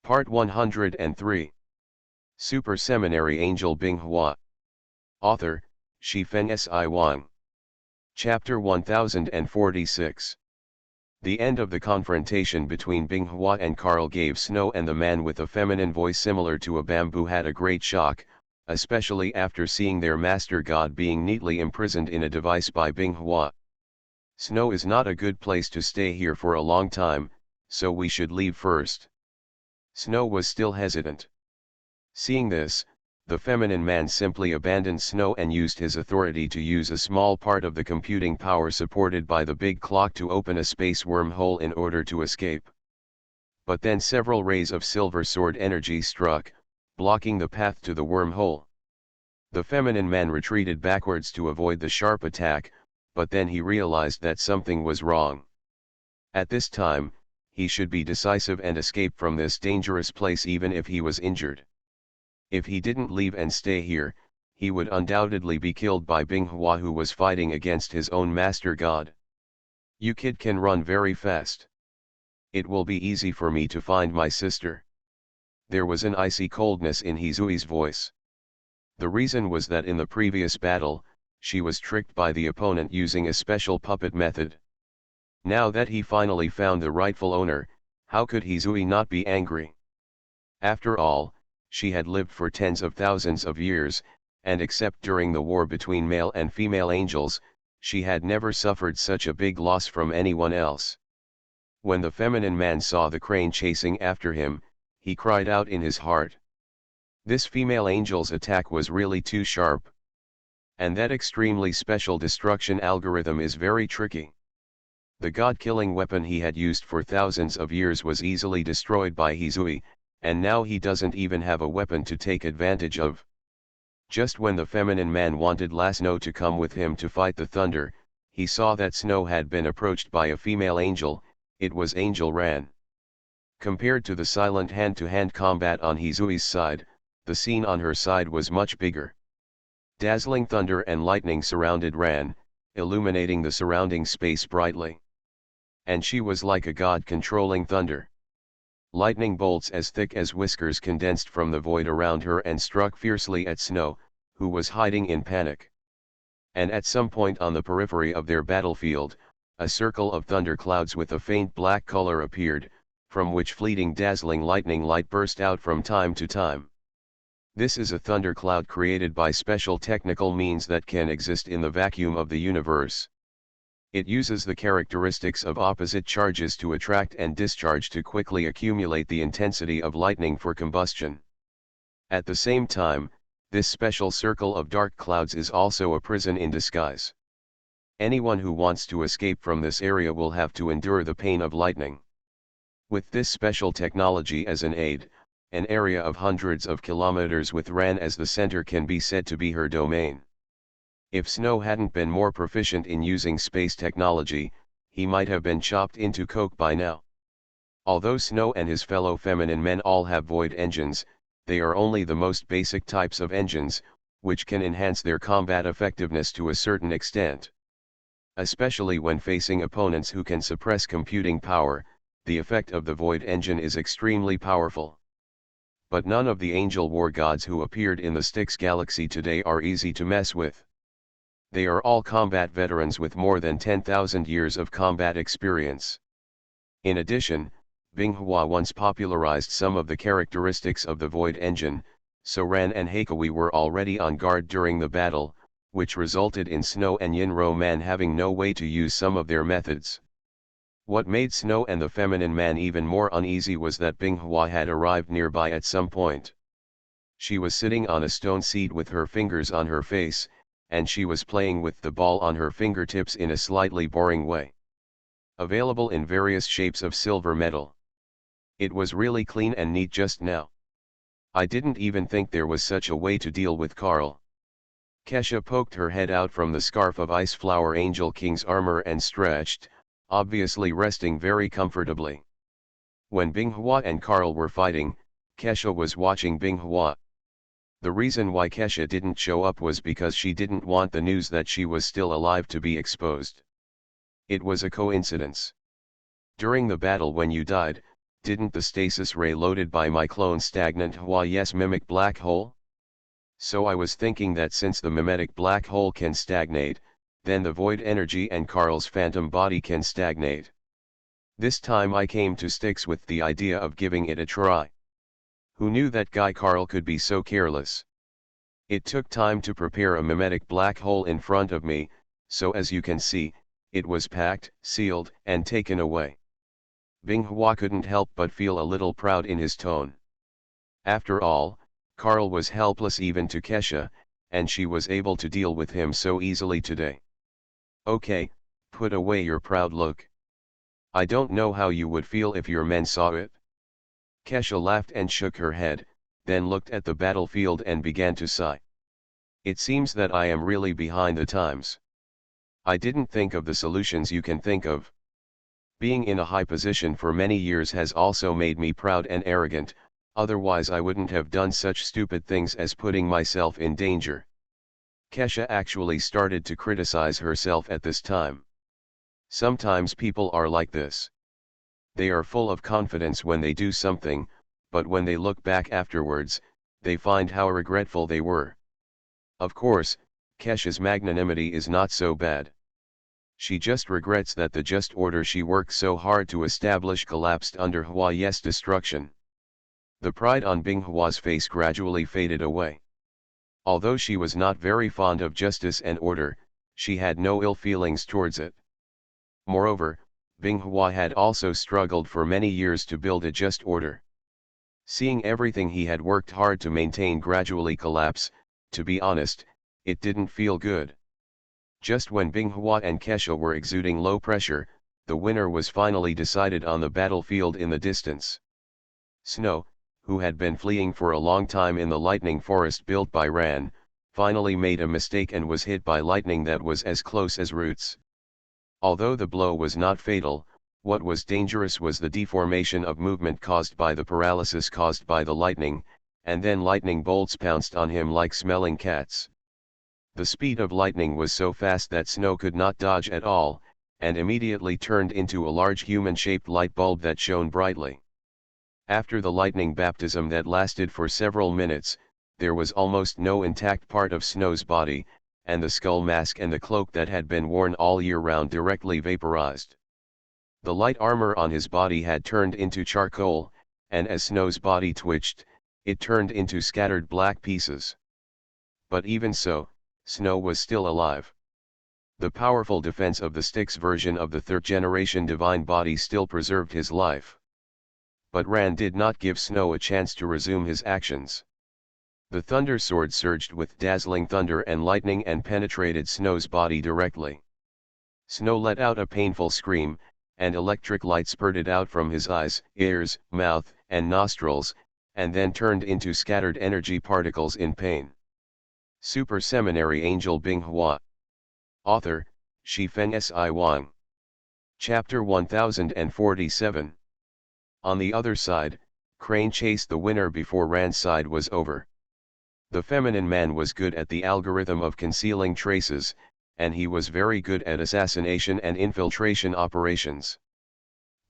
Part 103. Super Seminary Angel Binghua. Author, Shifeng Si Wang. Chapter 1046. The end of the confrontation between Binghua and Carl gave Snow and the man with a feminine voice similar to a bamboo had a great shock, especially after seeing their master god being neatly imprisoned in a device by Binghua. Snow is not a good place to stay here for a long time, so we should leave first. Snow was still hesitant. Seeing this, the feminine man simply abandoned Snow and used his authority to use a small part of the computing power supported by the big clock to open a space wormhole in order to escape. But then several rays of silver sword energy struck, blocking the path to the wormhole. The feminine man retreated backwards to avoid the sharp attack, but then he realized that something was wrong. At this time, he should be decisive and escape from this dangerous place even if he was injured. If he didn't leave and stay here, he would undoubtedly be killed by Binghua, who was fighting against his own master god. "You kid can run very fast. It will be easy for me to find my sister." There was an icy coldness in Hizui's voice. The reason was that in the previous battle, she was tricked by the opponent using a special puppet method. Now that he finally found the rightful owner, how could Hizui not be angry? After all, she had lived for tens of thousands of years, and except during the war between male and female angels, she had never suffered such a big loss from anyone else. When the feminine man saw the crane chasing after him, he cried out in his heart. This female angel's attack was really too sharp. And that extremely special destruction algorithm is very tricky. The god-killing weapon he had used for thousands of years was easily destroyed by Hizui, and now he doesn't even have a weapon to take advantage of. Just when the feminine man wanted Snow to come with him to fight the thunder, he saw that Snow had been approached by a female angel. It was Angel Ran. Compared to the silent hand-to-hand combat on Hizui's side, the scene on her side was much bigger. Dazzling thunder and lightning surrounded Ran, illuminating the surrounding space brightly. And she was like a god controlling thunder. Lightning bolts as thick as whiskers condensed from the void around her and struck fiercely at Snow, who was hiding in panic. And at some point on the periphery of their battlefield, a circle of thunder clouds with a faint black color appeared, from which fleeting dazzling lightning light burst out from time to time. This is a thundercloud created by special technical means that can exist in the vacuum of the universe. It uses the characteristics of opposite charges to attract and discharge to quickly accumulate the intensity of lightning for combustion. At the same time, this special circle of dark clouds is also a prison in disguise. Anyone who wants to escape from this area will have to endure the pain of lightning. With this special technology as an aid, an area of hundreds of kilometers with Ran as the center can be said to be her domain. If Snow hadn't been more proficient in using space technology, he might have been chopped into coke by now. Although Snow and his fellow feminine men all have void engines, they are only the most basic types of engines, which can enhance their combat effectiveness to a certain extent. Especially when facing opponents who can suppress computing power, the effect of the void engine is extremely powerful. But none of the angel war gods who appeared in the Styx galaxy today are easy to mess with. They are all combat veterans with more than 10,000 years of combat experience. In addition, Binghua once popularized some of the characteristics of the void engine, so Ran and Heikui were already on guard during the battle, which resulted in Snow and Yinro Man having no way to use some of their methods. What made Snow and the feminine man even more uneasy was that Binghua had arrived nearby at some point. She was sitting on a stone seat with her fingers on her face, and she was playing with the ball on her fingertips in a slightly boring way. Available in various shapes of silver metal. It was really clean and neat just now. I didn't even think there was such a way to deal with Carl. Kesha poked her head out from the scarf of Ice Flower Angel King's armor and stretched, obviously resting very comfortably. When Binghua and Carl were fighting, Kesha was watching Binghua. The reason why Kesha didn't show up was because she didn't want the news that she was still alive to be exposed. It was a coincidence. During the battle when you died, Didn't the stasis ray loaded by my clone stagnant Hua-yes mimic black hole? So I was thinking that since the mimetic black hole can stagnate, then the void energy and Carl's phantom body can stagnate. This time I came to sticks with the idea of giving it a try. Who knew that guy Carl could be so careless? It took time to prepare a mimetic black hole in front of me, so as you can see, it was packed, sealed, and taken away. Binghua couldn't help but feel a little proud in his tone. After all, Carl was helpless even to Kesha, and she was able to deal with him so easily today. Okay, put away your proud look. I don't know how you would feel if your men saw it. Kesha laughed and shook her head, then looked at the battlefield and began to sigh. It seems that I am really behind the times. I didn't think of the solutions you can think of. Being in a high position for many years has also made me proud and arrogant, otherwise I wouldn't have done such stupid things as putting myself in danger. Kesha actually started to criticize herself at this time. Sometimes people are like this. They are full of confidence when they do something, but when they look back afterwards, they find how regretful they were. Of course, Kesha's magnanimity is not so bad. She just regrets that the just order she worked so hard to establish collapsed under Hua-yes destruction. The pride on Binghua's face gradually faded away. Although she was not very fond of justice and order, she had no ill feelings towards it. Moreover, Binghua had also struggled for many years to build a just order. Seeing everything he had worked hard to maintain gradually collapse, to be honest, it didn't feel good. Just when Binghua and Kesha were exuding low pressure, the winner was finally decided on the battlefield in the distance. Snow, who had been fleeing for a long time in the lightning forest built by Ran, finally made a mistake and was hit by lightning that was as close as roots. Although the blow was not fatal, what was dangerous was the deformation of movement caused by the paralysis caused by the lightning, and then lightning bolts pounced on him like smelling cats. The speed of lightning was so fast that Snow could not dodge at all, and immediately turned into a large human-shaped light bulb that shone brightly. After the lightning baptism that lasted for several minutes, there was almost no intact part of Snow's body, and the skull mask and the cloak that had been worn all year round directly vaporized. The light armor on his body had turned into charcoal, and as Snow's body twitched, it turned into scattered black pieces. But even so, Snow was still alive. The powerful defense of the Styx version of the third-generation divine body still preserved his life. But Ran did not give Snow a chance to resume his actions. The thunder sword surged with dazzling thunder and lightning and penetrated Snow's body directly. Snow let out a painful scream, and electric light spurted out from his eyes, ears, mouth, and nostrils, and then turned into scattered energy particles in pain. Super Seminary Angel Binghua. Author, Shifeng Si Wang. Chapter 1047. On the other side, Crane chased the winner before Ran's side was over. The feminine man was good at the algorithm of concealing traces, and he was very good at assassination and infiltration operations.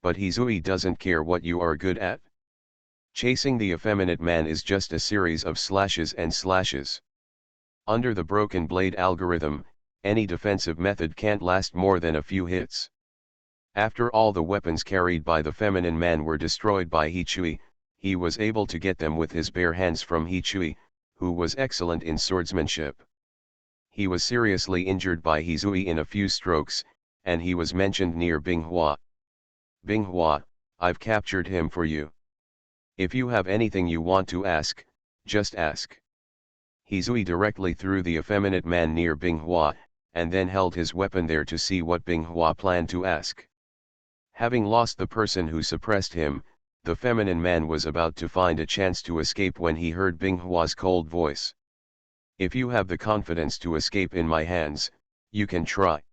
But Hizui doesn't care what you are good at. Chasing the effeminate man is just a series of slashes and slashes. Under the broken blade algorithm, any defensive method can't last more than a few hits. After all the weapons carried by the feminine man were destroyed by Hichui, he was able to get them with his bare hands from Hichui, who was excellent in swordsmanship. He was seriously injured by Hizui in a few strokes, and he was mentioned near Binghua. Binghua, I've captured him for you. If you have anything you want to ask, just ask. Hizui directly threw the effeminate man near Binghua, and then held his weapon there to see what Binghua planned to ask. Having lost the person who suppressed him, the feminine man was about to find a chance to escape when he heard Binghua's cold voice. If you have the confidence to escape in my hands, you can try.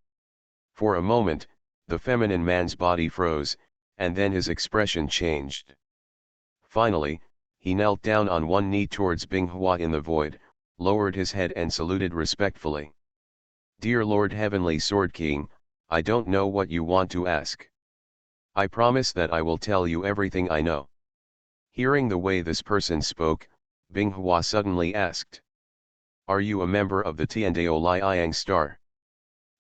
For a moment, the feminine man's body froze, and then his expression changed. Finally, he knelt down on one knee towards Binghua in the void, lowered his head and saluted respectfully. Dear Lord Heavenly Sword King, I don't know what you want to ask. I promise that I will tell you everything I know. Hearing the way this person spoke, Binghua suddenly asked. Are you a member of the Tiandao Liang star?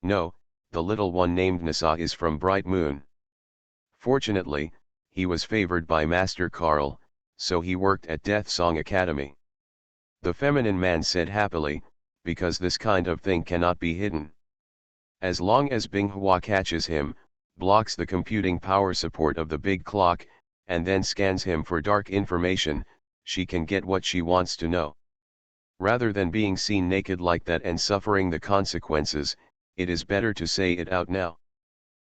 No, the little one named Nasa is from Bright Moon. Fortunately, he was favored by Master Karl, so he worked at Death Song Academy. The feminine man said happily, because this kind of thing cannot be hidden. As long as Binghua catches him, blocks the computing power support of the big clock, and then scans him for dark information, she can get what she wants to know. Rather than being seen naked like that and suffering the consequences, it is better to say it out now.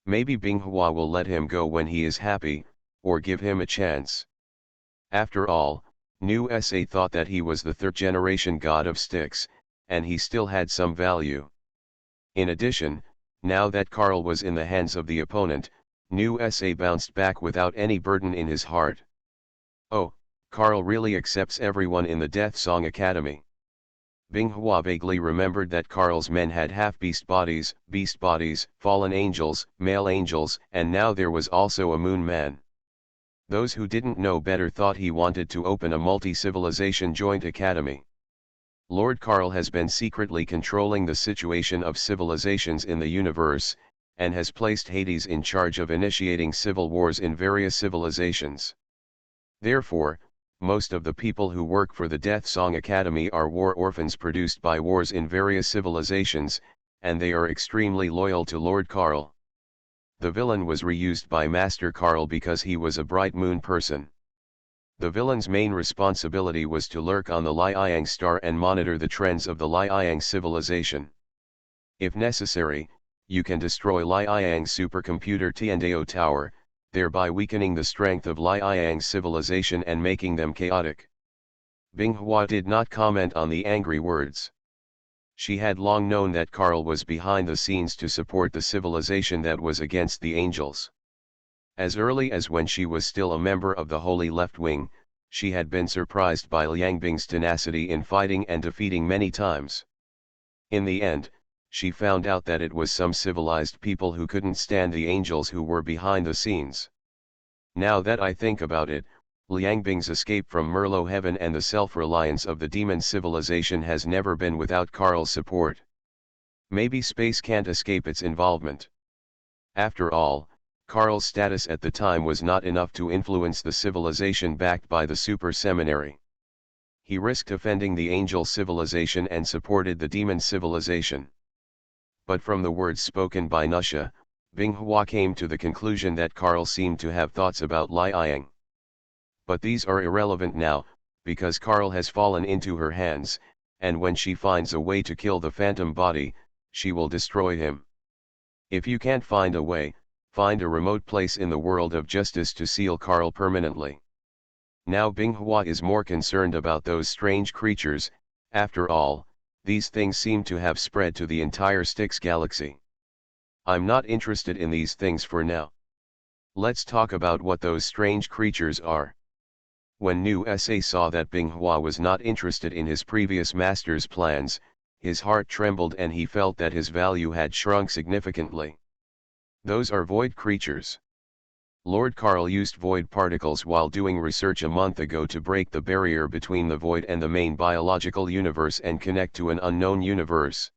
Maybe Binghua will let him go when he is happy, or give him a chance. After all, New SA thought that he was the third-generation god of Styx, and he still had some value. In addition, now that Karl was in the hands of the opponent, New SA bounced back without any burden in his heart. Oh, Karl really accepts everyone in the Death Song Academy. Binghua vaguely remembered that Karl's men had half-beast bodies, fallen angels, male angels, and now there was also a moon man. Those who didn't know better thought he wanted to open a multi-civilization joint academy. Lord Karl has been secretly controlling the situation of civilizations in the universe, and has placed Hades in charge of initiating civil wars in various civilizations. Therefore, most of the people who work for the Death Song Academy are war orphans produced by wars in various civilizations, and they are extremely loyal to Lord Karl. The villain was reused by Master Karl because he was a Bright Moon person. The villain's main responsibility was to lurk on the Liang star and monitor the trends of the Liang civilization. If necessary, you can destroy Liang's supercomputer Tiandao Tower, thereby weakening the strength of Liang's civilization and making them chaotic. Binghua did not comment on the angry words. She had long known that Karl was behind the scenes to support the civilization that was against the angels. As early as when she was still a member of the Holy Left Wing, she had been surprised by Liang Bing's tenacity in fighting and defeating many times. In the end, she found out that it was some civilized people who couldn't stand the angels who were behind the scenes. Now that I think about it, Liang Bing's escape from Merlo Heaven and the self-reliance of the demon civilization has never been without Karl's support. Maybe space can't escape its involvement. After all, Karl's status at the time was not enough to influence the civilization backed by the Super Seminary. He risked offending the angel civilization and supported the demon civilization. But from the words spoken by Nusha, Binghua came to the conclusion that Karl seemed to have thoughts about Liang. But these are irrelevant now, because Karl has fallen into her hands, and when she finds a way to kill the phantom body, she will destroy him. If you can't find a way, find a remote place in the world of justice to seal Karl permanently. Now Binghua is more concerned about those strange creatures. After all, these things seem to have spread to the entire Styx galaxy. I'm not interested in these things for now. Let's talk about what those strange creatures are. When New SA saw that Binghua was not interested in his previous master's plans, his heart trembled and he felt that his value had shrunk significantly. Those are void creatures. Lord Karl used void particles while doing research a month ago to break the barrier between the void and the main biological universe and connect to an unknown universe.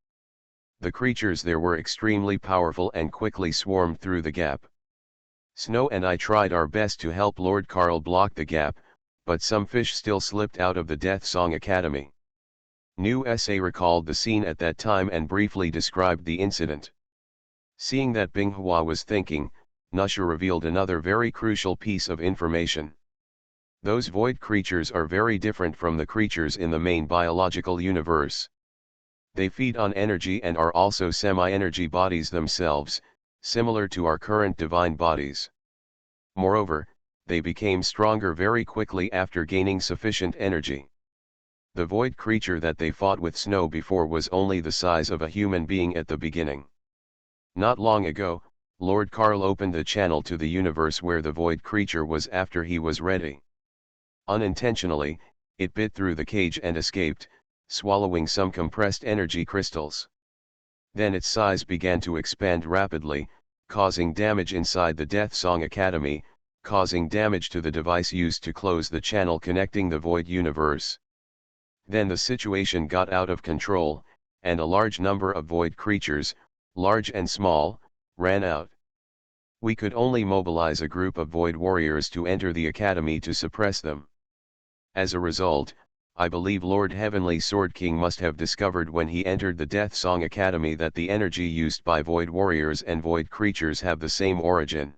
The creatures there were extremely powerful and quickly swarmed through the gap. Snow and I tried our best to help Lord Karl block the gap, but some fish still slipped out of the Death Song Academy. New SA recalled the scene at that time and briefly described the incident. Seeing that Binghua was thinking, Nusha revealed another very crucial piece of information. Those void creatures are very different from the creatures in the main biological universe. They feed on energy and are also semi-energy bodies themselves, similar to our current divine bodies. Moreover, they became stronger very quickly after gaining sufficient energy. The void creature that they fought with Snow before was only the size of a human being at the beginning. Not long ago, Lord Karl opened the channel to the universe where the void creature was after he was ready. Unintentionally, it bit through the cage and escaped, swallowing some compressed energy crystals. Then its size began to expand rapidly, causing damage inside the Death Song Academy, causing damage to the device used to close the channel connecting the Void Universe. Then the situation got out of control, and a large number of Void creatures, large and small, ran out. We could only mobilize a group of Void warriors to enter the academy to suppress them. As a result, I believe Lord Heavenly Sword King must have discovered when he entered the Death Song Academy that the energy used by Void warriors and Void creatures have the same origin.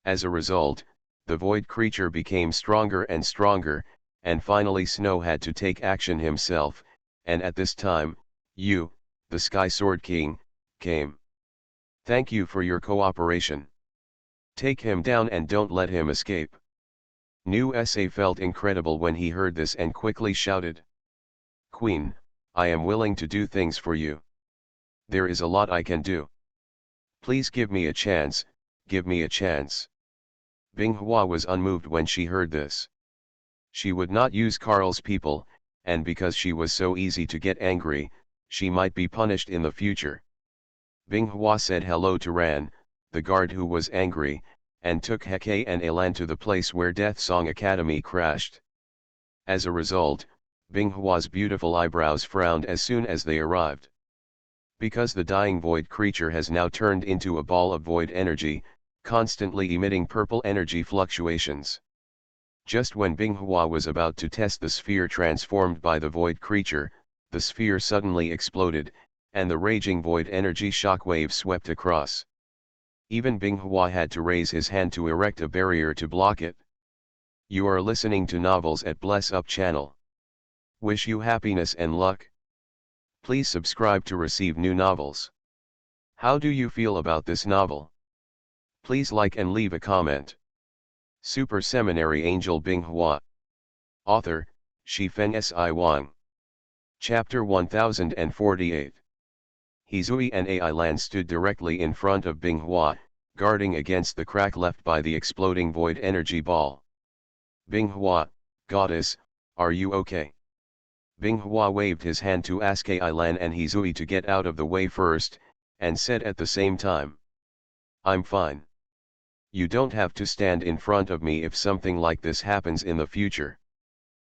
As a result, the Void creature became stronger and stronger, and finally Snow had to take action himself, and at this time, you, the Sky Sword King, came. Thank you for your cooperation. Take him down and don't let him escape. Nu Sa felt incredible when he heard this and quickly shouted. Queen, I am willing to do things for you. There is a lot I can do. Please give me a chance, give me a chance. Binghua was unmoved when she heard this. She would not use Karl's people, and because she was so easy to get angry, she might be punished in the future. Binghua said hello to Ran, the guard who was angry, and took Heke and Elan to the place where Death Song Academy crashed. As a result, Binghua's beautiful eyebrows frowned as soon as they arrived. Because the dying Void creature has now turned into a ball of Void energy, constantly emitting purple energy fluctuations. Just when Binghua was about to test the sphere transformed by the Void creature, the sphere suddenly exploded, and the raging Void energy shockwave swept across. Even Binghua had to raise his hand to erect a barrier to block it. You are listening to Novels at Bless Up channel. Wish you happiness and luck. Please subscribe to receive new novels. How do you feel about this novel? Please like and leave a comment. Super Seminary Angel Binghua. Author, Shifeng Si Wang. Chapter 1048. Hizui and Ai Lan stood directly in front of Binghua, guarding against the crack left by the exploding Void energy ball. Binghua, goddess, are you okay? Binghua waved his hand to ask Ai Lan and Hizui to get out of the way first, and said at the same time. I'm fine. You don't have to stand in front of me if something like this happens in the future.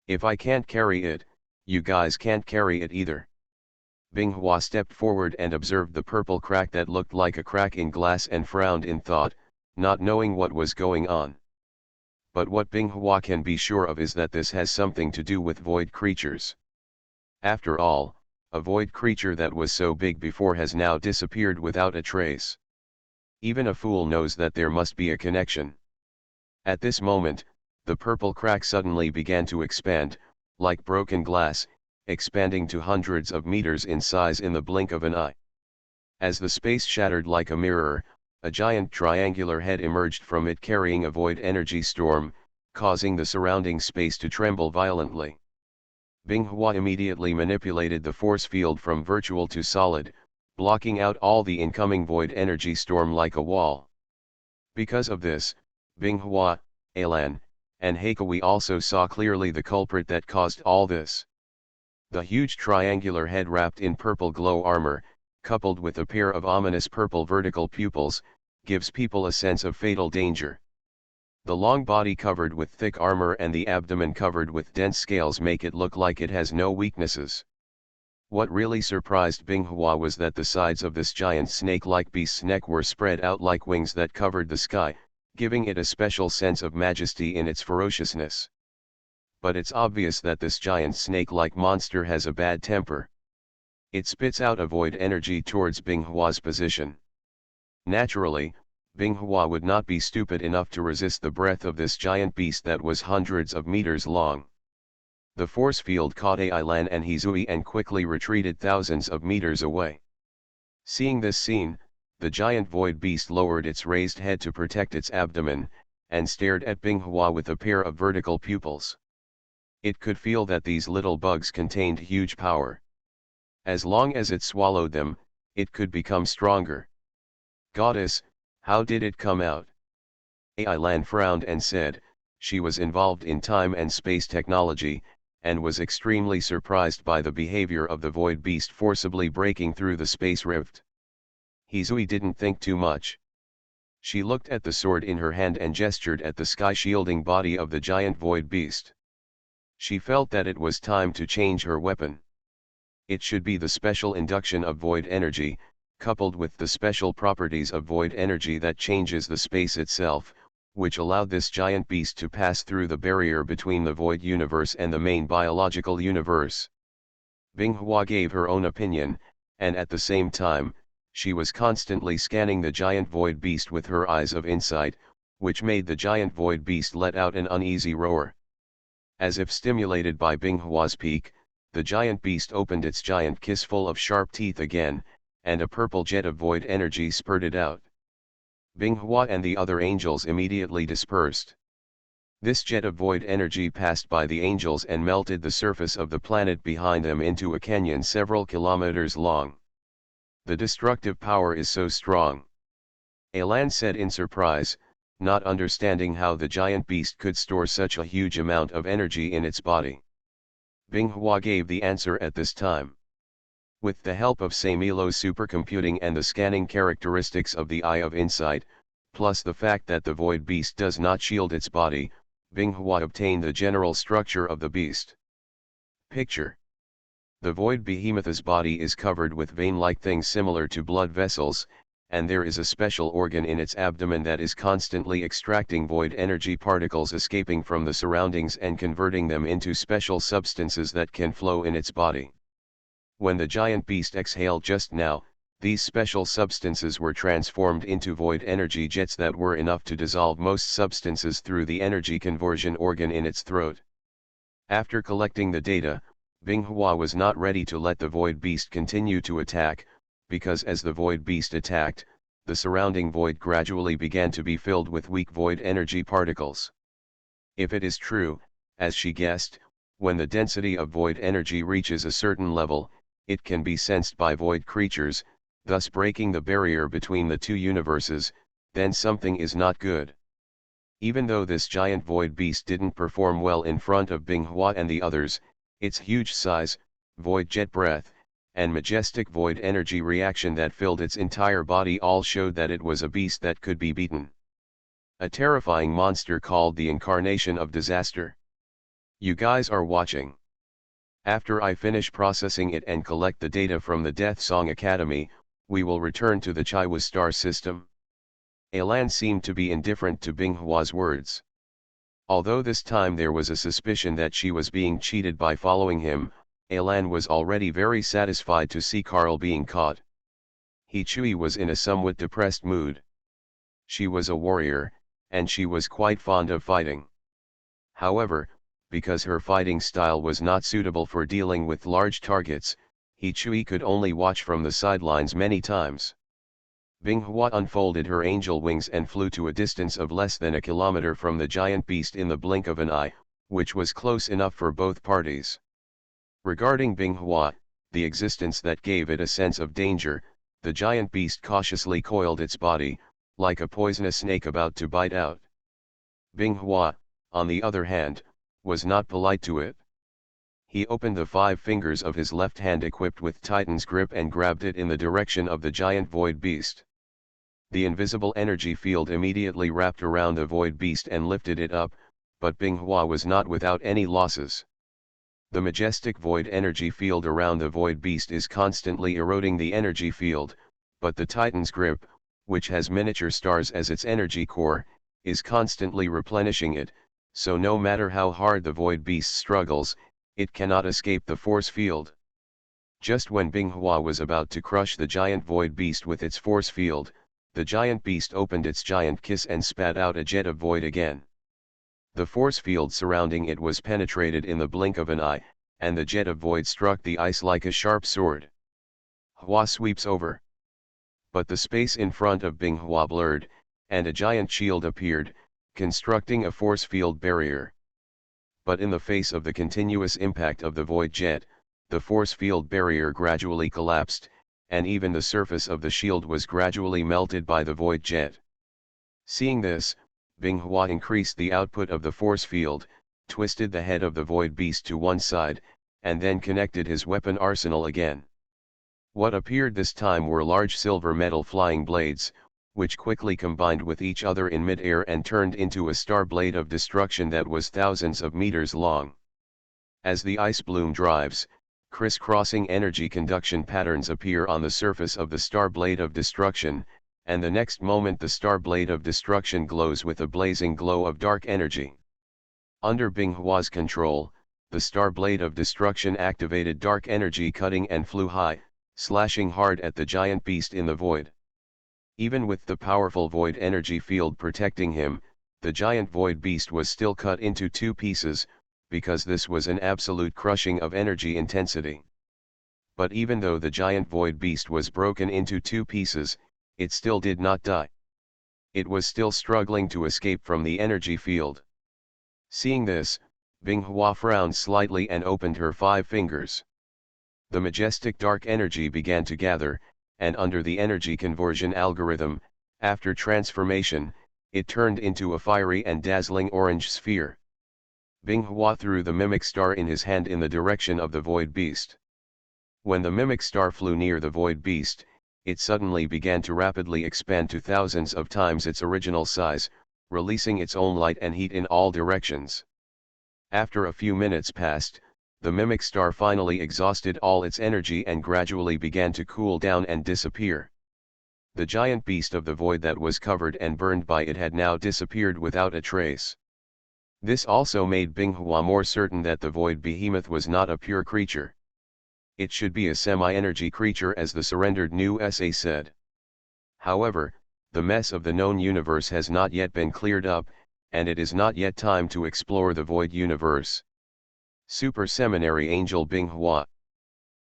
If I can't carry it, you guys can't carry it either. Binghua stepped forward and observed the purple crack that looked like a crack in glass and frowned in thought, not knowing what was going on. But what Binghua can be sure of is that this has something to do with Void creatures. After all, a Void creature that was so big before has now disappeared without a trace. Even a fool knows that there must be a connection. At this moment, the purple crack suddenly began to expand, like broken glass, expanding to hundreds of meters in size in the blink of an eye. As the space shattered like a mirror, a giant triangular head emerged from it carrying a Void energy storm, causing the surrounding space to tremble violently. Binghua immediately manipulated the force field from virtual to solid, blocking out all the incoming Void energy storm like a wall. Because of this, Binghua, Elan, and Heikui also saw clearly the culprit that caused all this. The huge triangular head wrapped in purple glow armor, coupled with a pair of ominous purple vertical pupils, gives people a sense of fatal danger. The long body covered with thick armor and the abdomen covered with dense scales make it look like it has no weaknesses. What really surprised Binghua was that the sides of this giant snake-like beast's neck were spread out like wings that covered the sky, giving it a special sense of majesty in its ferociousness. But it's obvious that this giant snake-like monster has a bad temper. It spits out a Void energy towards Binghua's position. Naturally, Binghua would not be stupid enough to resist the breath of this giant beast that was hundreds of meters long. The force field caught Ai Lan and Hizui and quickly retreated thousands of meters away. Seeing this scene, the giant Void beast lowered its raised head to protect its abdomen, and stared at Binghua with a pair of vertical pupils. It could feel that these little bugs contained huge power. As long as it swallowed them, it could become stronger. Goddess, how did it come out? Ai Lan frowned and said, she was involved in time and space technology, and was extremely surprised by the behavior of the Void beast forcibly breaking through the space rift. Hizui didn't think too much. She looked at the sword in her hand and gestured at the sky-shielding body of the giant void beast. She felt that it was time to change her weapon. It should be the special induction of void energy, coupled with the special properties of void energy that changes the space itself, which allowed this giant beast to pass through the barrier between the void universe and the main biological universe. Binghua gave her own opinion, and at the same time, she was constantly scanning the giant void beast with her eyes of insight, which made the giant void beast let out an uneasy roar. As if stimulated by Binghua's peak, the giant beast opened its giant kiss full of sharp teeth again, and a purple jet of void energy spurted out. Binghua and the other angels immediately dispersed. This jet of void energy passed by the angels and melted the surface of the planet behind them into a canyon several kilometers long. The destructive power is so strong. Elan said in surprise, not understanding how the giant beast could store such a huge amount of energy in its body. Binghua gave the answer at this time. With the help of Samilo's supercomputing and the scanning characteristics of the Eye of Insight, plus the fact that the void beast does not shield its body, Binghua obtained the general structure of the beast. Picture. The void behemoth's body is covered with vein-like things similar to blood vessels, and there is a special organ in its abdomen that is constantly extracting void energy particles escaping from the surroundings and converting them into special substances that can flow in its body. When the giant beast exhaled just now, these special substances were transformed into void energy jets that were enough to dissolve most substances through the energy conversion organ in its throat. After collecting the data, Binghua was not ready to let the void beast continue to attack, because as the void beast attacked, the surrounding void gradually began to be filled with weak void energy particles. If it is true, as she guessed, when the density of void energy reaches a certain level, it can be sensed by void creatures, thus breaking the barrier between the two universes, then something is not good. Even though this giant void beast didn't perform well in front of Binghua and the others, its huge size, void jet breath, and majestic void energy reaction that filled its entire body all showed that it was a beast that could be beaten. A terrifying monster called the incarnation of disaster. You guys are watching. After I finish processing it and collect the data from the Death Song Academy, we will return to the Chaiwa star system. Elan seemed to be indifferent to Binghua's words. Although this time there was a suspicion that she was being cheated by following him, Elan was already very satisfied to see Carl being caught. Chui was in a somewhat depressed mood. She was a warrior, and she was quite fond of fighting. However, because her fighting style was not suitable for dealing with large targets, Chui could only watch from the sidelines many times. Binghua unfolded her angel wings and flew to a distance of less than a kilometer from the giant beast in the blink of an eye, which was close enough for both parties. Regarding Binghua, the existence that gave it a sense of danger, the giant beast cautiously coiled its body, like a poisonous snake about to bite out. Binghua, on the other hand, was not polite to it. He opened the 5 fingers of his left hand equipped with Titan's grip and grabbed it in the direction of the giant void beast. The invisible energy field immediately wrapped around the void beast and lifted it up, but Binghua was not without any losses. The majestic void energy field around the void beast is constantly eroding the energy field, but the Titan's grip, which has miniature stars as its energy core, is constantly replenishing it, so no matter how hard the void beast struggles, it cannot escape the force field. Just when Binghua was about to crush the giant void beast with its force field, the giant beast opened its giant kiss and spat out a jet of void again. The force field surrounding it was penetrated in the blink of an eye, and the jet of void struck the ice like a sharp sword. Hua sweeps over. But the space in front of Binghua blurred, and a giant shield appeared, constructing a force field barrier. But in the face of the continuous impact of the void jet, the force field barrier gradually collapsed, and even the surface of the shield was gradually melted by the void jet. Seeing this, Binghua increased the output of the force field, twisted the head of the void beast to one side, and then connected his weapon arsenal again. What appeared this time were large silver metal flying blades, which quickly combined with each other in mid-air and turned into a star blade of destruction that was thousands of meters long. As the ice bloom drives, crisscrossing energy conduction patterns appear on the surface of the star blade of destruction, and the next moment the star blade of destruction glows with a blazing glow of dark energy. Under Binghua's control, the star blade of destruction activated dark energy cutting and flew high, slashing hard at the giant beast in the void. Even with the powerful void energy field protecting him, the giant void beast was still cut into two pieces, because this was an absolute crushing of energy intensity. But even though the giant void beast was broken into two pieces, it still did not die. It was still struggling to escape from the energy field. Seeing this, Binghua frowned slightly and opened her 5 fingers. The majestic dark energy began to gather, and under the energy conversion algorithm, after transformation, it turned into a fiery and dazzling orange sphere. Binghua threw the mimic star in his hand in the direction of the void beast. When the mimic star flew near the void beast, it suddenly began to rapidly expand to thousands of times its original size, releasing its own light and heat in all directions. After a few minutes passed, the mimic star finally exhausted all its energy and gradually began to cool down and disappear. The giant beast of the void that was covered and burned by it had now disappeared without a trace. This also made Binghua more certain that the void behemoth was not a pure creature. It should be a semi-energy creature, as the surrendered new SA said. However, the mess of the known universe has not yet been cleared up, and it is not yet time to explore the void universe. Super Seminary Angel Binghua.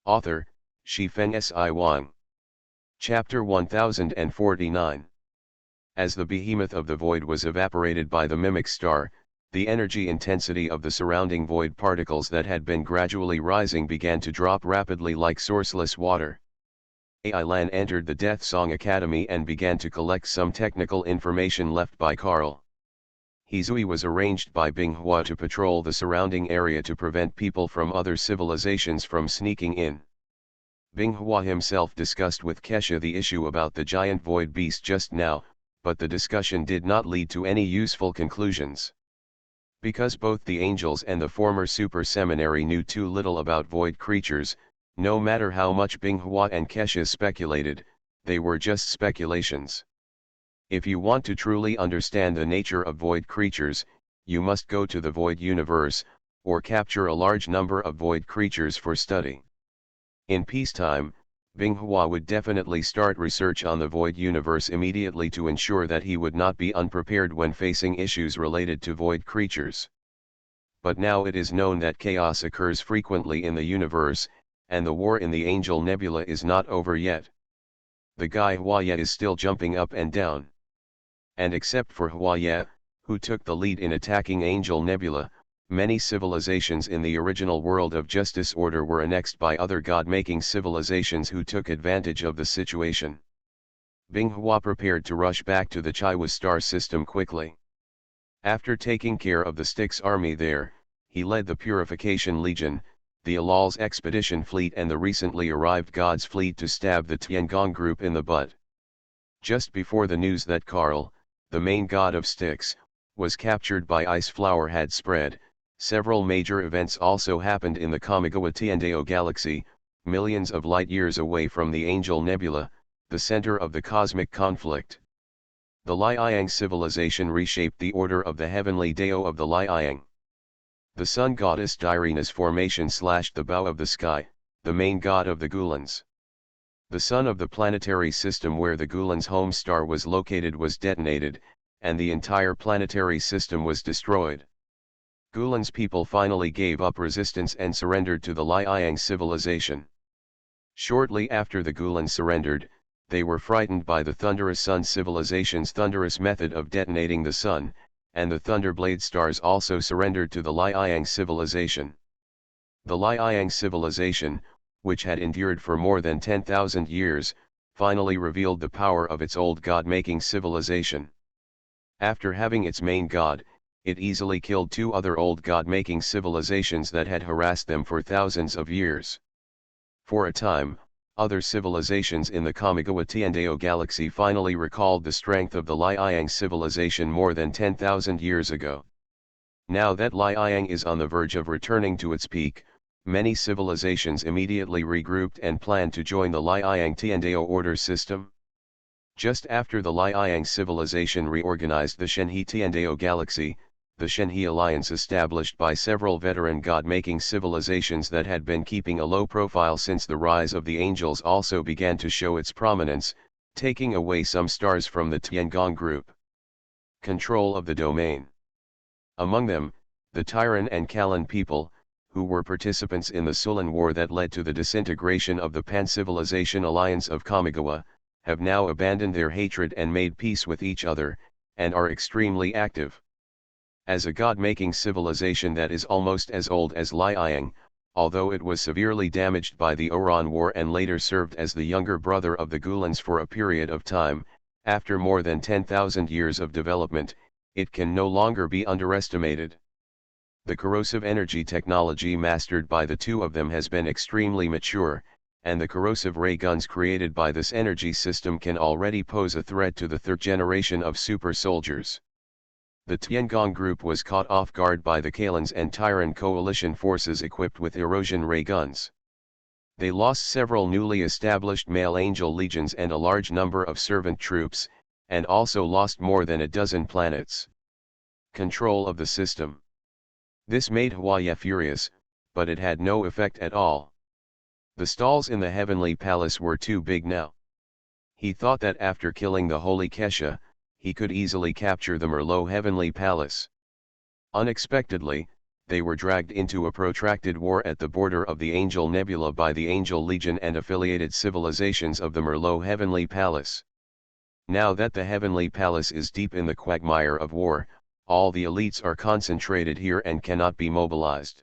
Author, Shifeng Si Wang. Chapter 1049. As the behemoth of the void was evaporated by the mimic star, the energy intensity of the surrounding void particles that had been gradually rising began to drop rapidly like sourceless water. Ai Lan entered the Death Song Academy and began to collect some technical information left by Carl. Hizui was arranged by Binghua to patrol the surrounding area to prevent people from other civilizations from sneaking in. Binghua himself discussed with Kesha the issue about the giant void beast just now, but the discussion did not lead to any useful conclusions. Because both the angels and the former super seminary knew too little about void creatures, no matter how much Binghua and Kesha speculated, they were just speculations. If you want to truly understand the nature of void creatures, you must go to the void universe, or capture a large number of void creatures for study. In peacetime, Binghua would definitely start research on the void universe immediately to ensure that he would not be unprepared when facing issues related to void creatures. But now it is known that chaos occurs frequently in the universe, and the war in the Angel Nebula is not over yet. The guy Huaya is still jumping up and down. And except for Huaya, who took the lead in attacking Angel Nebula, many civilizations in the original world of Justice Order were annexed by other god-making civilizations who took advantage of the situation. Binghua prepared to rush back to the Chaiwa star system quickly. After taking care of the Styx army there, he led the Purification Legion, the Alal's expedition fleet and the recently arrived God's fleet to stab the Tiangong group in the butt. Just before the news that Karl, the main god of Styx, was captured by Ice Flower had spread, several major events also happened in the Kamigawa Tiandao galaxy, millions of light-years away from the Angel Nebula, the center of the cosmic conflict. The Liang civilization reshaped the order of the heavenly Dao of the Liang. The sun goddess Dairena's formation slashed the bow of the sky, the main god of the Gulans. The sun of the planetary system where the Gulans' home star was located was detonated, and the entire planetary system was destroyed. Gulan's people finally gave up resistance and surrendered to the Liang civilization. Shortly after the Gulans surrendered, they were frightened by the Thunderous Sun civilization's thunderous method of detonating the sun, and the Thunderblade stars also surrendered to the Liang civilization. The Liang civilization, which had endured for more than 10,000 years, finally revealed the power of its old god-making civilization. After having its main god, it easily killed 2 other old god-making civilizations that had harassed them for thousands of years. For a time, Other civilizations in the Kamigawa Tiandao galaxy finally recalled the strength of the Liang civilization more than 10,000 years ago. Now that Liang is on the verge of returning to its peak, many civilizations immediately regrouped and planned to join the Liang Tiandao order system. Just after the Liang civilization reorganized the Shenhe Tiandao galaxy, the Shenhe alliance established by several veteran god-making civilizations that had been keeping a low profile since the rise of the angels also began to show its prominence, taking away some stars from the Tiangong group. Control of the domain. Among them, the Tyran and Kalan people, who were participants in the Sulan War that led to the disintegration of the Pan-Civilization Alliance of Kamigawa, have now abandoned their hatred and made peace with each other, and are extremely active. As a god-making civilization that is almost as old as Liang, although it was severely damaged by the Oran War and later served as the younger brother of the Gulans for a period of time, after more than 10,000 years of development, it can no longer be underestimated. The corrosive energy technology mastered by the two of them has been extremely mature, and the corrosive ray guns created by this energy system can already pose a threat to the third generation of super soldiers. The Tiangong group was caught off guard by the Kalans and Tyran coalition forces equipped with erosion ray guns. They lost several newly established male angel legions and a large number of servant troops, and also lost more than a dozen planets. Control of the system. This made Huaya furious, but it had no effect at all. The stalls in the heavenly palace were too big now. He thought that after killing the holy Kesha, he could easily capture the Merlot heavenly palace. Unexpectedly, they were dragged into a protracted war at the border of the Angel Nebula by the Angel Legion and affiliated civilizations of the Merlot heavenly palace. Now that the heavenly palace is deep in the quagmire of war, all the elites are concentrated here and cannot be mobilized.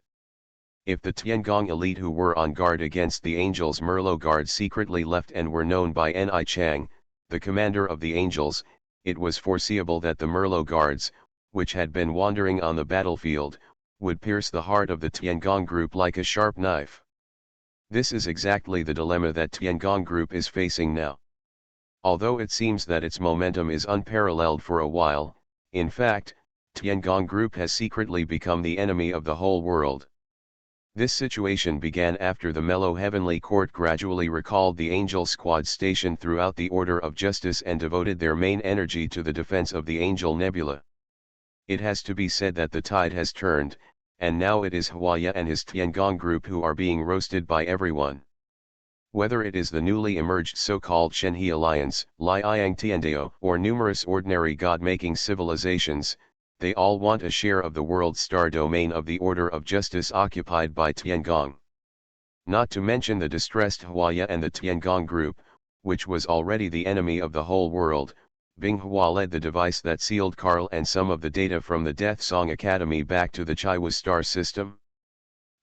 If the Tiangong elite who were on guard against the Angels Merlot guard secretly left and were known by Ni Chang, the commander of the Angels, it was foreseeable that the Merlot guards, which had been wandering on the battlefield, would pierce the heart of the Tiangong group like a sharp knife. This is exactly the dilemma that Tiangong group is facing now. Although it seems that its momentum is unparalleled for a while, in fact, Tiangong group has secretly become the enemy of the whole world. This situation began after the Mellow Heavenly Court gradually recalled the Angel Squad stationed throughout the Order of Justice and devoted their main energy to the defense of the Angel Nebula. It has to be said that the tide has turned, and now it is Huaya and his Tiangong group who are being roasted by everyone. Whether it is the newly emerged so-called Shenhe Alliance, Liang Tiandao, or numerous ordinary god-making civilizations, they all want a share of the world's star domain of the Order of Justice occupied by Tiangong. Not to mention the distressed Huaya and the Tiangong group, which was already the enemy of the whole world. Binghua led the device that sealed Carl and some of the data from the Death Song Academy back to the Chaiwa star system.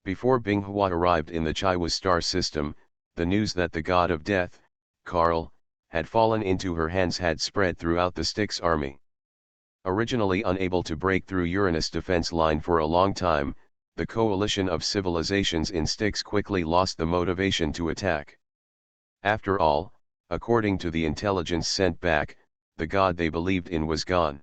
Before Binghua arrived in the Chaiwa star system, the news that the god of death, Carl, had fallen into her hands had spread throughout the Styx army. Originally unable to break through Uranus' defense line for a long time, the coalition of civilizations in Styx quickly lost the motivation to attack. After all, according to the intelligence sent back, the god they believed in was gone.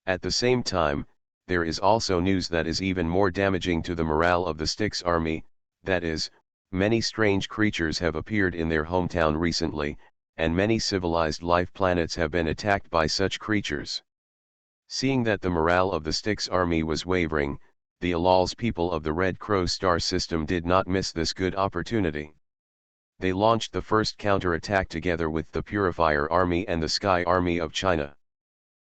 At the same time, there is also news that is even more damaging to the morale of the Styx army, that is, many strange creatures have appeared in their hometown recently, and many civilized life planets have been attacked by such creatures. Seeing that the morale of the Styx army was wavering, the Alal's people of the Red Crow star system did not miss this good opportunity. They launched the first counterattack together with the Purifier Army and the Sky Army of China.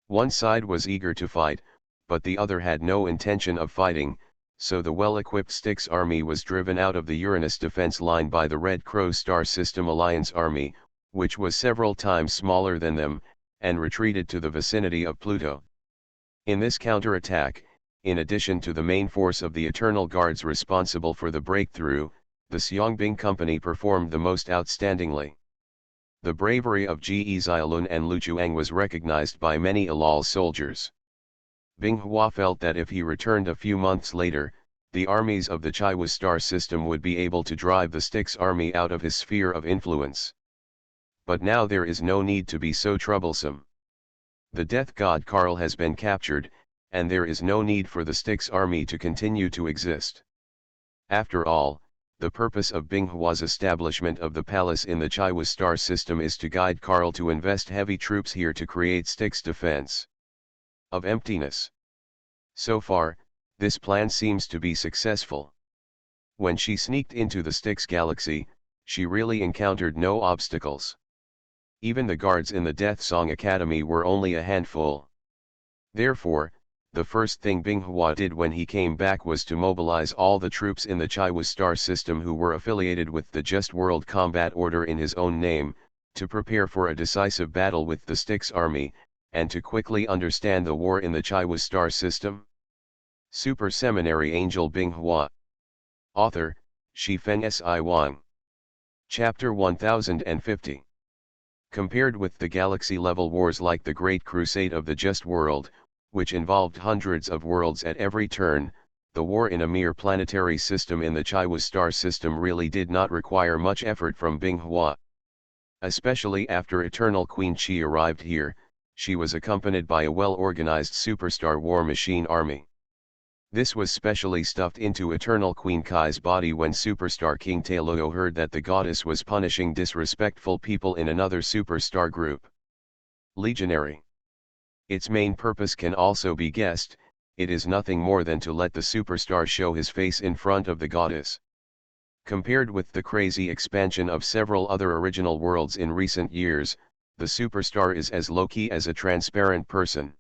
One side was eager to fight, but the other had no intention of fighting, so the well-equipped Styx army was driven out of the Uranus defense line by the Red Crow star system alliance army, which was several times smaller than them, and retreated to the vicinity of Pluto. In this counterattack, in addition to the main force of the Eternal Guards responsible for the breakthrough, the Xiangbing Company performed the most outstandingly. The bravery of Ge Xiaolun and Lu Chuang was recognized by many Alal soldiers. Binghua felt that if he returned a few months later, the armies of the Chiwa star system would be able to drive the Styx army out of his sphere of influence. But now there is no need to be so troublesome. The death god Karl has been captured, and there is no need for the Styx army to continue to exist. After all, the purpose of Binghua's establishment of the palace in the Chiwa star system is to guide Karl to invest heavy troops here to create Styx defense of emptiness. So far, this plan seems to be successful. When she sneaked into the Styx galaxy, she really encountered no obstacles. Even the guards in the Death Song Academy were only a handful. Therefore, the first thing Binghua did when he came back was to mobilize all the troops in the Chiwa star system who were affiliated with the Just World Combat Order in his own name, to prepare for a decisive battle with the Styx army, and to quickly understand the war in the Chiwa star system. Super Seminary Angel Binghua. Author, Shifeng Si Wang. Chapter 1050. Compared with the galaxy-level wars like the Great Crusade of the Just World, which involved hundreds of worlds at every turn, the war in a mere planetary system in the Chiwa star system really did not require much effort from Binghua. Especially after Eternal Queen Qi arrived here, she was accompanied by a well-organized superstar war machine army. This was specially stuffed into Eternal Queen Kai's body when Superstar King Taluo heard that the goddess was punishing disrespectful people in another superstar group. Legionary. Its main purpose can also be guessed, it is nothing more than to let the superstar show his face in front of the goddess. Compared with the crazy expansion of several other original worlds in recent years, the superstar is as low-key as a transparent person.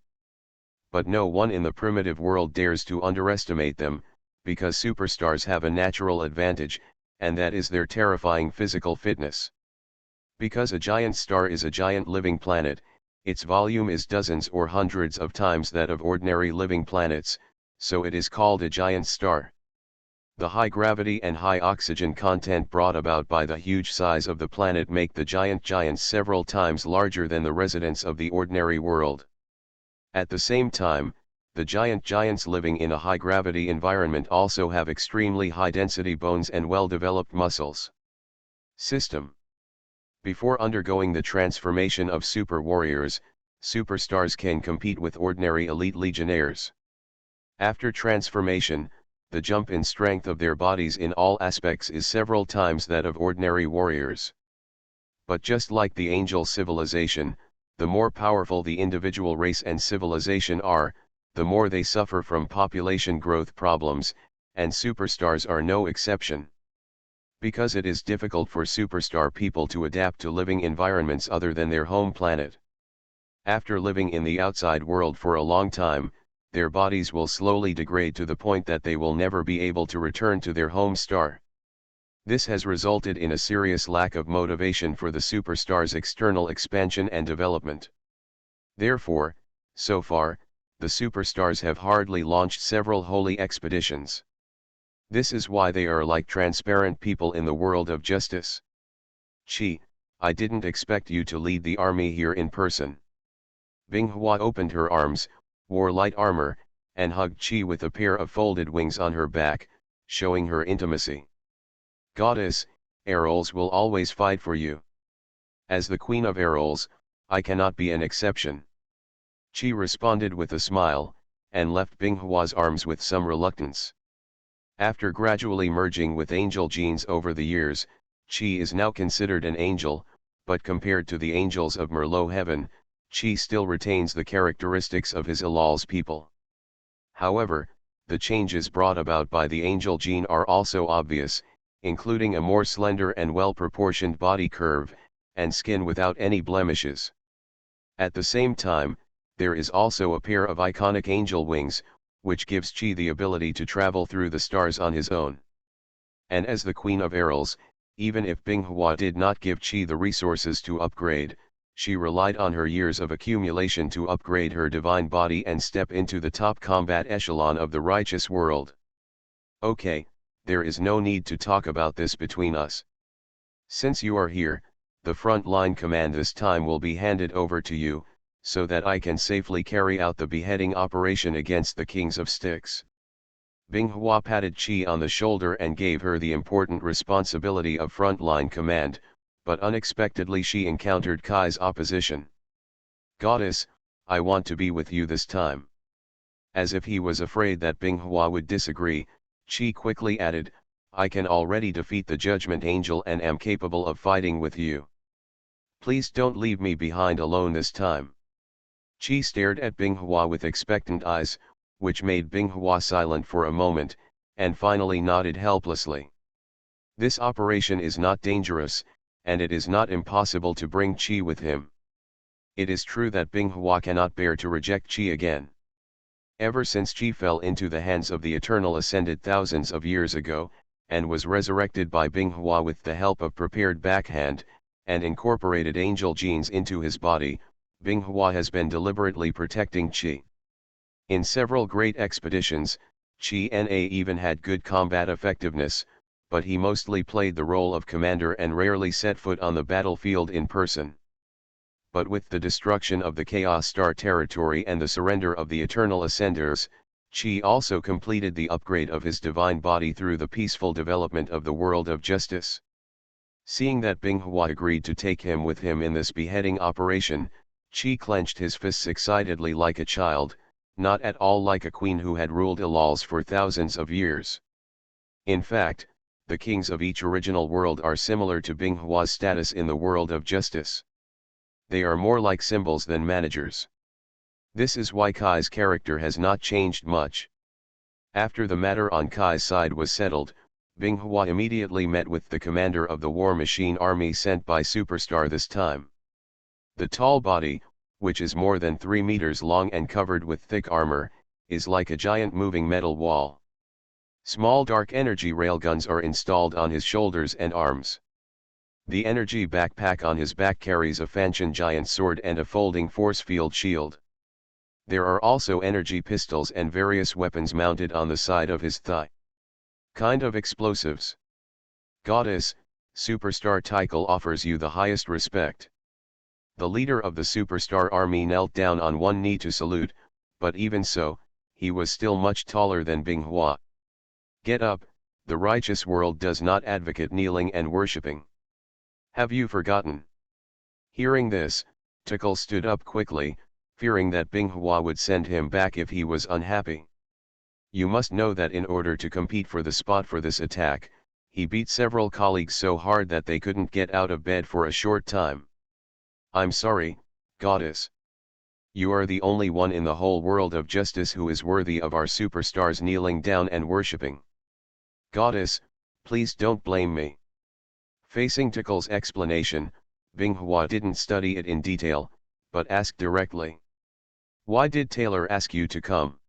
But no one in the primitive world dares to underestimate them, because superstars have a natural advantage, and that is their terrifying physical fitness. Because a giant star is a giant living planet, its volume is dozens or hundreds of times that of ordinary living planets, so it is called a giant star. The high gravity and high oxygen content brought about by the huge size of the planet make the giants several times larger than the residents of the ordinary world. At the same time, the giants living in a high-gravity environment also have extremely high-density bones and well-developed muscles. System. Before undergoing the transformation of super warriors, superstars can compete with ordinary elite legionnaires. After transformation, the jump in strength of their bodies in all aspects is several times that of ordinary warriors. But just like the angel civilization, the more powerful the individual race and civilization are, the more they suffer from population growth problems, and superstars are no exception. Because it is difficult for superstar people to adapt to living environments other than their home planet. After living in the outside world for a long time, their bodies will slowly degrade to the point that they will never be able to return to their home star. This has resulted in a serious lack of motivation for the superstar's external expansion and development. Therefore, so far, the superstars have hardly launched several holy expeditions. This is why they are like transparent people in the world of justice. Qi, I didn't expect you to lead the army here in person. Binghua opened her arms, wore light armor, and hugged Qi with a pair of folded wings on her back, showing her intimacy. Goddess, Erols will always fight for you. As the Queen of Erols, I cannot be an exception. Qi responded with a smile, and left Binghua's arms with some reluctance. After gradually merging with angel genes over the years, Qi is now considered an angel, but compared to the angels of Merlot heaven, Qi still retains the characteristics of his Ilal's people. However, the changes brought about by the angel gene are also obvious, including a more slender and well-proportioned body curve, and skin without any blemishes. At the same time, there is also a pair of iconic angel wings, which gives Qi the ability to travel through the stars on his own. And as the Queen of Erols, even if Binghua did not give Qi the resources to upgrade, she relied on her years of accumulation to upgrade her divine body and step into the top combat echelon of the righteous world. Okay, there is no need to talk about this between us. Since you are here, the front line command this time will be handed over to you, so that I can safely carry out the beheading operation against the kings of Styx. Binghua patted Qi on the shoulder and gave her the important responsibility of frontline command, but unexpectedly she encountered Kai's opposition. "Goddess, I want to be with you this time." As if he was afraid that Binghua would disagree, Qi quickly added, "I can already defeat the Judgment Angel and am capable of fighting with you. Please don't leave me behind alone this time." Qi stared at Binghua with expectant eyes, which made Binghua silent for a moment, and finally nodded helplessly. This operation is not dangerous, and it is not impossible to bring Qi with him. It is true that Binghua cannot bear to reject Qi again. Ever since Qi fell into the hands of the Eternal Ascended thousands of years ago, and was resurrected by Binghua with the help of prepared backhand, and incorporated angel genes into his body, Binghua has been deliberately protecting Qi. In several great expeditions, Qi Na even had good combat effectiveness, but he mostly played the role of commander and rarely set foot on the battlefield in person. But with the destruction of the Chaos Star territory and the surrender of the Eternal Ascenders, Qi also completed the upgrade of his divine body through the peaceful development of the world of justice. Seeing that Binghua agreed to take him with him in this beheading operation, Qi clenched his fists excitedly like a child, not at all like a queen who had ruled Ilals for thousands of years. In fact, the kings of each original world are similar to Binghua's status in the world of justice. They are more like symbols than managers. This is why Kai's character has not changed much. After the matter on Kai's side was settled, Binghua immediately met with the commander of the war machine army sent by Superstar this time. The tall body, which is more than 3 meters long and covered with thick armor, is like a giant moving metal wall. Small dark energy railguns are installed on his shoulders and arms. The energy backpack on his back carries a Fanshan giant sword and a folding force field shield. There are also energy pistols and various weapons mounted on the side of his thigh. Kind of explosives. Goddess, Superstar Tycho offers you the highest respect. The leader of the Superstar army knelt down on one knee to salute, but even so, he was still much taller than Binghua. Get up, the righteous world does not advocate kneeling and worshipping. Have you forgotten? Hearing this, Tycho stood up quickly, fearing that Binghua would send him back if he was unhappy. You must know that in order to compete for the spot for this attack, he beat several colleagues so hard that they couldn't get out of bed for a short time. I'm sorry, Goddess. You are the only one in the whole world of justice who is worthy of our superstars kneeling down and worshipping. Goddess, please don't blame me. Facing Tycho's explanation, Binghua didn't study it in detail, but asked directly. Why did Taylor ask you to come?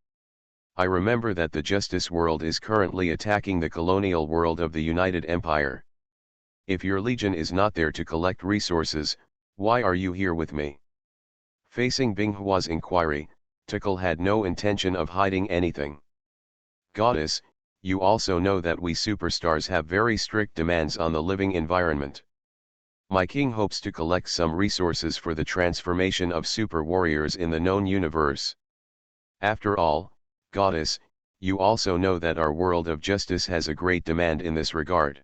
I remember that the justice world is currently attacking the colonial world of the United Empire. If your legion is not there to collect resources, why are you here with me? Facing Binghua's inquiry, Tycho had no intention of hiding anything. Goddess, you also know that we superstars have very strict demands on the living environment. My king hopes to collect some resources for the transformation of super warriors in the known universe. After all, Goddess, you also know that our world of justice has a great demand in this regard.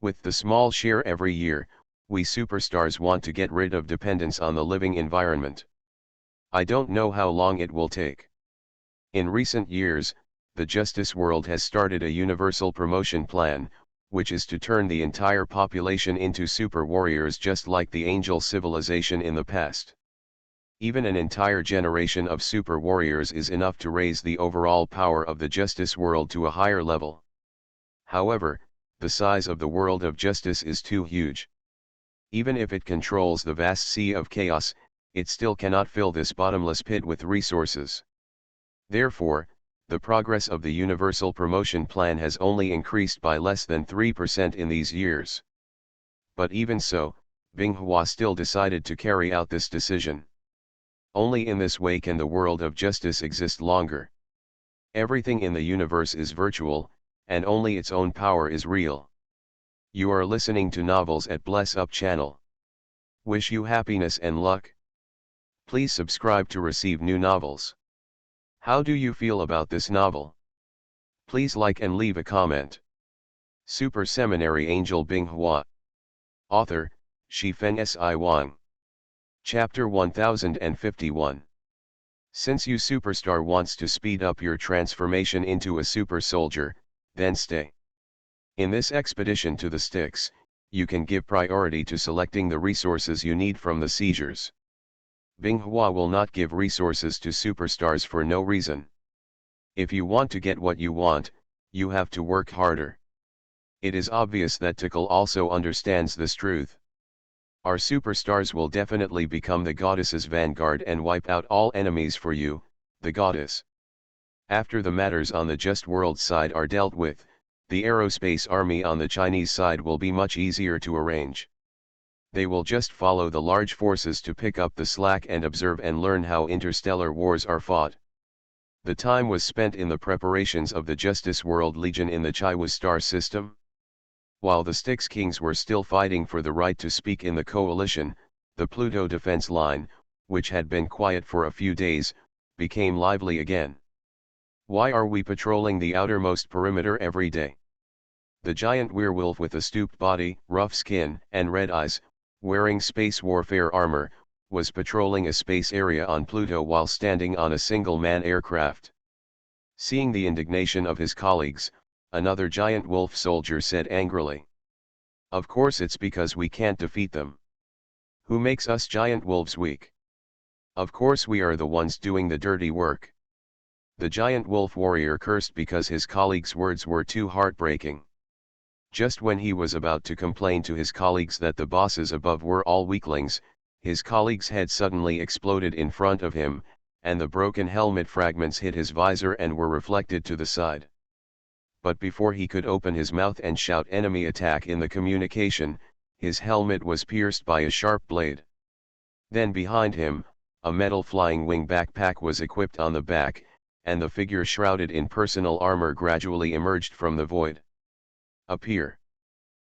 With the small share every year, we superstars want to get rid of dependence on the living environment. I don't know how long it will take. In recent years, the justice world has started a universal promotion plan, which is to turn the entire population into super warriors just like the angel civilization in the past. Even an entire generation of super warriors is enough to raise the overall power of the justice world to a higher level. However, the size of the world of justice is too huge. Even if it controls the vast sea of chaos, it still cannot fill this bottomless pit with resources. Therefore, the progress of the Universal Promotion Plan has only increased by less than 3% in these years. But even so, Binghua still decided to carry out this decision. Only in this way can the world of justice exist longer. Everything in the universe is virtual, and only its own power is real. You are listening to Novels at Bless Up channel. Wish you happiness and luck. Please subscribe to receive new novels. How do you feel about this novel? Please like and leave a comment. Super Seminary Angel Binghua. Author, Shifen Si Wang. Chapter 1051. Since you superstar wants to speed up your transformation into a super soldier, then stay. In this expedition to the Styx, you can give priority to selecting the resources you need from the seizures. Binghua will not give resources to superstars for no reason. If you want to get what you want, you have to work harder. It is obvious that Tickle also understands this truth. Our superstars will definitely become the goddess's vanguard and wipe out all enemies for you, the goddess. After the matters on the Just World side are dealt with, the aerospace army on the Chinese side will be much easier to arrange. They will just follow the large forces to pick up the slack and observe and learn how interstellar wars are fought. The time was spent in the preparations of the Justice World Legion in the Chaiwa star system. While the Styx Kings were still fighting for the right to speak in the coalition, the Pluto defense line, which had been quiet for a few days, became lively again. Why are we patrolling the outermost perimeter every day? The giant werewolf with a stooped body, rough skin, and red eyes, wearing space warfare armor, was patrolling a space area on Pluto while standing on a single-man aircraft. Seeing the indignation of his colleagues, another giant wolf soldier said angrily, "Of course it's because we can't defeat them. Who makes us giant wolves weak? Of course we are the ones doing the dirty work." The giant wolf warrior cursed because his colleagues' words were too heartbreaking. Just when he was about to complain to his colleagues that the bosses above were all weaklings, his colleague's head suddenly exploded in front of him, and the broken helmet fragments hit his visor and were reflected to the side. But before he could open his mouth and shout enemy attack in the communication, his helmet was pierced by a sharp blade. Then behind him, a metal flying wing backpack was equipped on the back, and the figure shrouded in personal armor gradually emerged from the void. Appear.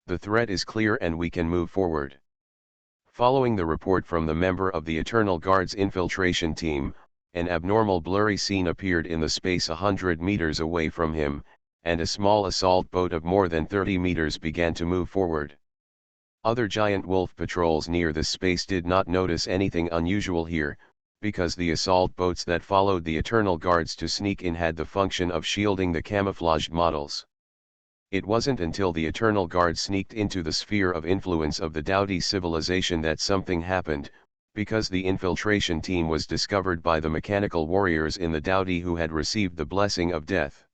The threat is clear and we can move forward. Following the report from the member of the Eternal Guard's infiltration team, an abnormal blurry scene appeared in the space 100 meters away from him, and a small assault boat of more than 30 meters began to move forward. Other giant wolf patrols near this space did not notice anything unusual here, because the assault boats that followed the Eternal Guards to sneak in had the function of shielding the camouflaged models. It wasn't until the Eternal Guard sneaked into the sphere of influence of the Dowdy civilization that something happened, because the infiltration team was discovered by the mechanical warriors in the Dowdy who had received the blessing of death.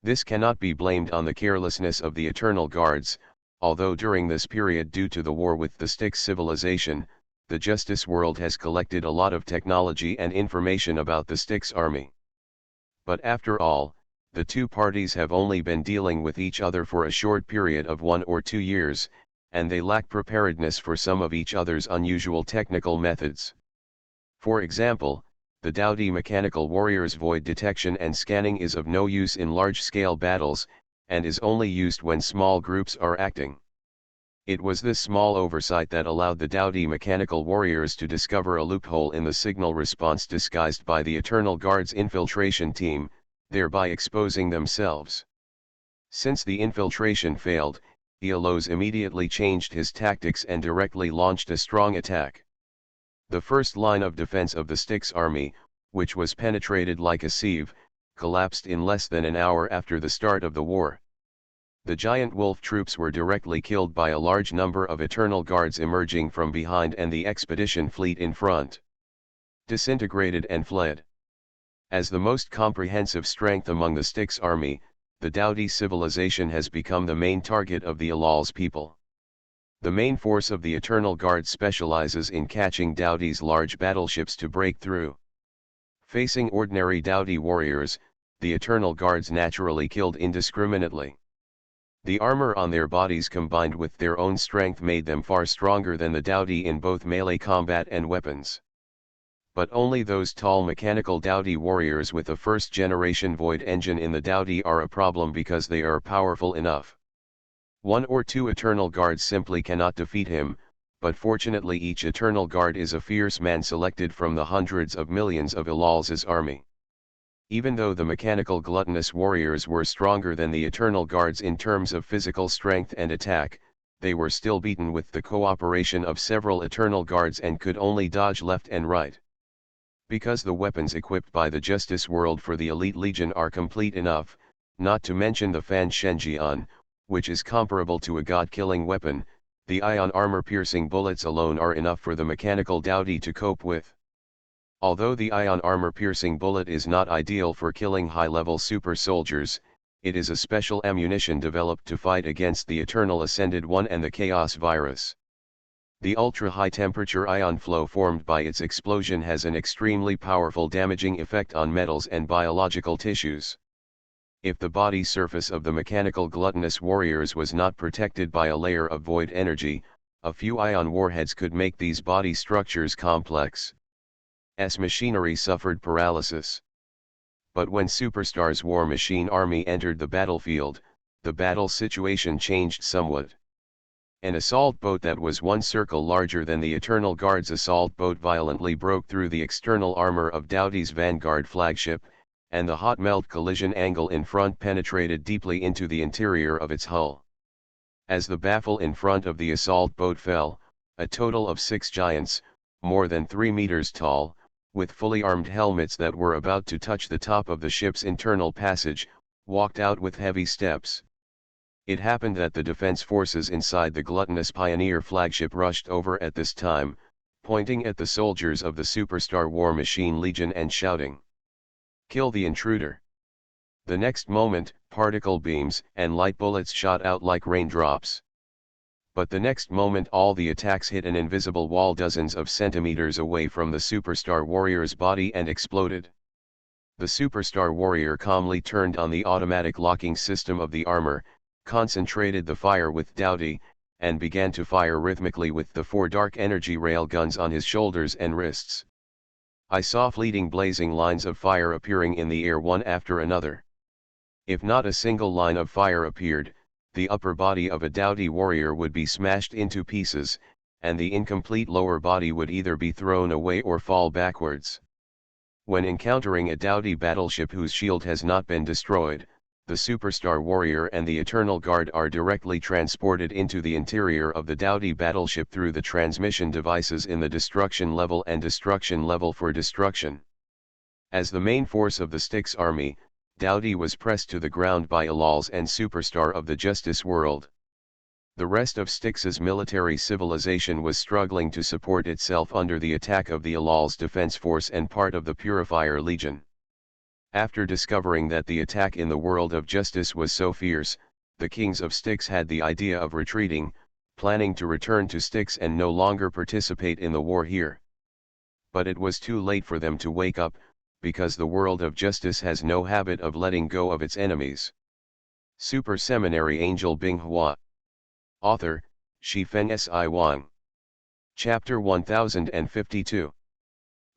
This cannot be blamed on the carelessness of the Eternal Guards, although during this period due to the war with the Styx civilization, the Justice World has collected a lot of technology and information about the Styx army. But after all, the two parties have only been dealing with each other for a short period of 1 or 2 years, and they lack preparedness for some of each other's unusual technical methods. For example, the Dowdy mechanical warrior's void detection and scanning is of no use in large-scale battles, and is only used when small groups are acting. It was this small oversight that allowed the Dowdy mechanical warriors to discover a loophole in the signal response disguised by the Eternal Guard's infiltration team, thereby exposing themselves. Since the infiltration failed, Eolos immediately changed his tactics and directly launched a strong attack. The first line of defense of the Styx army, which was penetrated like a sieve, collapsed in less than an hour after the start of the war. The giant wolf troops were directly killed by a large number of Eternal Guards emerging from behind and the expedition fleet in front disintegrated and fled. As the most comprehensive strength among the Styx army, the Dowdy civilization has become the main target of the Eolos people. The main force of the Eternal Guard specializes in catching Dowdy's large battleships to break through. Facing ordinary Dowdy warriors, the Eternal Guards naturally killed indiscriminately. The armor on their bodies combined with their own strength made them far stronger than the Dowdy in both melee combat and weapons. But only those tall mechanical Dowdy warriors with a first-generation Void engine in the Dowdy are a problem because they are powerful enough. 1 or 2 Eternal Guards simply cannot defeat him, but fortunately each Eternal Guard is a fierce man selected from the hundreds of millions of Eolos's army. Even though the mechanical gluttonous warriors were stronger than the Eternal Guards in terms of physical strength and attack, they were still beaten with the cooperation of several Eternal Guards and could only dodge left and right. Because the weapons equipped by the Justice World for the Elite Legion are complete enough, not to mention the Fan Shenjian, which is comparable to a god-killing weapon, the ion armor-piercing bullets alone are enough for the mechanical Dowdy to cope with. Although the ion armor-piercing bullet is not ideal for killing high-level super soldiers, it is a special ammunition developed to fight against the Eternal Ascended One and the Chaos Virus. The ultra-high temperature ion flow formed by its explosion has an extremely powerful damaging effect on metals and biological tissues. If the body surface of the mechanical gluttonous warriors was not protected by a layer of void energy, a few ion warheads could make these body structures complex. Machinery suffered paralysis. But when Superstar's war machine army entered the battlefield, the battle situation changed somewhat. An assault boat that was one circle larger than the Eternal Guard's assault boat violently broke through the external armor of Dowdy's Vanguard flagship, and the hot melt collision angle in front penetrated deeply into the interior of its hull. As the baffle in front of the assault boat fell, a total of 6 giants, more than 3 meters tall, with fully armed helmets that were about to touch the top of the ship's internal passage, walked out with heavy steps. It happened that the defense forces inside the gluttonous Pioneer flagship rushed over at this time, pointing at the soldiers of the Superstar War Machine Legion and shouting, "Kill the intruder!" The next moment, particle beams and light bullets shot out like raindrops. But the next moment all the attacks hit an invisible wall dozens of centimeters away from the Superstar Warrior's body and exploded. The Superstar Warrior calmly turned on the automatic locking system of the armor, concentrated the fire with Dowdy, and began to fire rhythmically with the 4 dark energy rail guns on his shoulders and wrists. I saw fleeting blazing lines of fire appearing in the air one after another. If not a single line of fire appeared, the upper body of a Dowdy warrior would be smashed into pieces, and the incomplete lower body would either be thrown away or fall backwards. When encountering a Dowdy battleship whose shield has not been destroyed, the Superstar Warrior and the Eternal Guard are directly transported into the interior of the Dowdy battleship through the transmission devices in the destruction level and destruction level for destruction. As the main force of the Styx army, Dowdy was pressed to the ground by Alals and Superstar of the Justice World. The rest of Styx's military civilization was struggling to support itself under the attack of the Alals Defense Force and part of the Purifier Legion. After discovering that the attack in the world of justice was so fierce, the kings of Styx had the idea of retreating, planning to return to Styx and no longer participate in the war here. But it was too late for them to wake up, because the world of justice has no habit of letting go of its enemies. Super Seminary Angel Binghua. Author, Shifen Si Wang. Chapter 1052.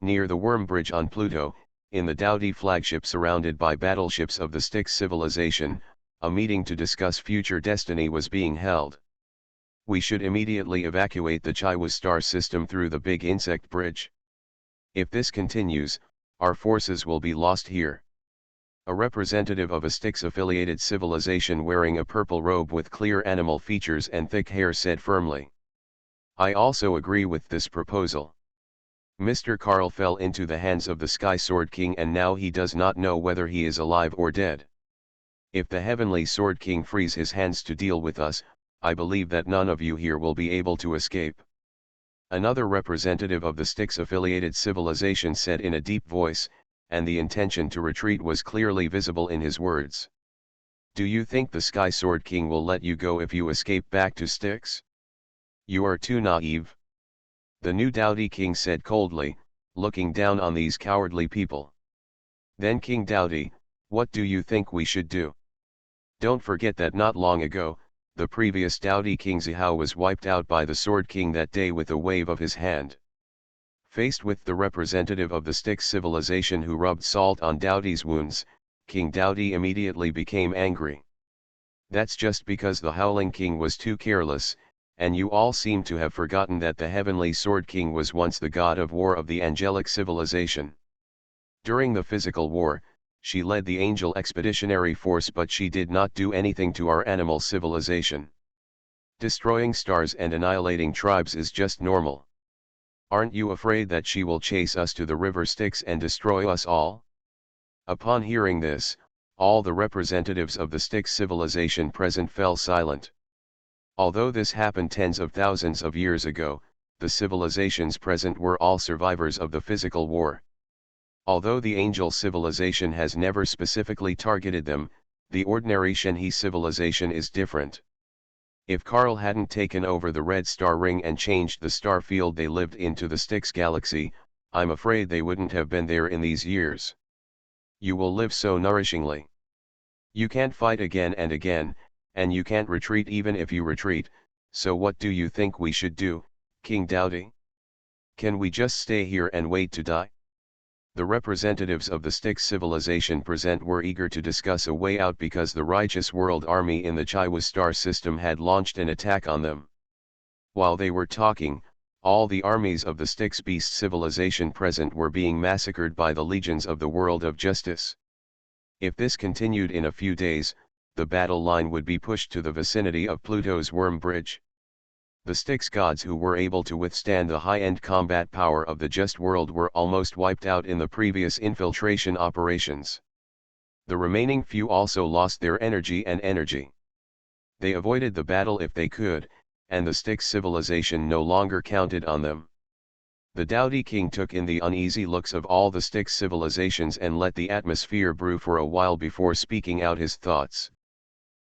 Near the Worm Bridge on Pluto, in the Dowdy flagship surrounded by battleships of the Styx civilization, a meeting to discuss future destiny was being held. We should immediately evacuate the Chiwa star system through the Big Insect Bridge. If this continues, our forces will be lost here. A representative of a Styx-affiliated civilization wearing a purple robe with clear animal features and thick hair said firmly. I also agree with this proposal. Mr. Carl fell into the hands of the Sky Sword King and now he does not know whether he is alive or dead. If the Heavenly Sword King frees his hands to deal with us, I believe that none of you here will be able to escape. Another representative of the Styx-affiliated civilization said in a deep voice, and the intention to retreat was clearly visible in his words. Do you think the Sky Sword King will let you go if you escape back to Styx? You are too naive. The new Dowdy King said coldly, looking down on these cowardly people. Then King Dowdy, what do you think we should do? Don't forget that not long ago, the previous Dowdy King Zihao was wiped out by the Sword King that day with a wave of his hand. Faced with the representative of the Styx civilization who rubbed salt on Dowdy's wounds, King Dowdy immediately became angry. That's just because the Howling King was too careless, and you all seem to have forgotten that the Heavenly Sword King was once the god of war of the angelic civilization. During the physical war, She led the Angel Expeditionary Force, but she did not do anything to our animal civilization. Destroying stars and annihilating tribes is just normal. Aren't you afraid that she will chase us to the river Styx and destroy us all? Upon hearing this, all the representatives of the Styx civilization present fell silent. Although this happened tens of thousands of years ago, the civilizations present were all survivors of the physical war. Although the angel civilization has never specifically targeted them, the ordinary Shenhe civilization is different. If Carl hadn't taken over the Red Star Ring and changed the star field they lived in to the Styx galaxy, I'm afraid they wouldn't have been there in these years. You will live so nourishingly. You can't fight again and again, and you can't retreat even if you retreat, so what do you think we should do, King Dowdy? Can we just stay here and wait to die? The representatives of the Styx civilization present were eager to discuss a way out because the righteous world army in the Chiwa star system had launched an attack on them. While they were talking, all the armies of the Styx beast civilization present were being massacred by the legions of the world of justice. If this continued in a few days, the battle line would be pushed to the vicinity of Pluto's worm bridge. The Styx gods who were able to withstand the high-end combat power of the just world were almost wiped out in the previous infiltration operations. The remaining few also lost their energy. They avoided the battle if they could, and the Styx civilization no longer counted on them. The Dowdy King took in the uneasy looks of all the Styx civilizations and let the atmosphere brew for a while before speaking out his thoughts.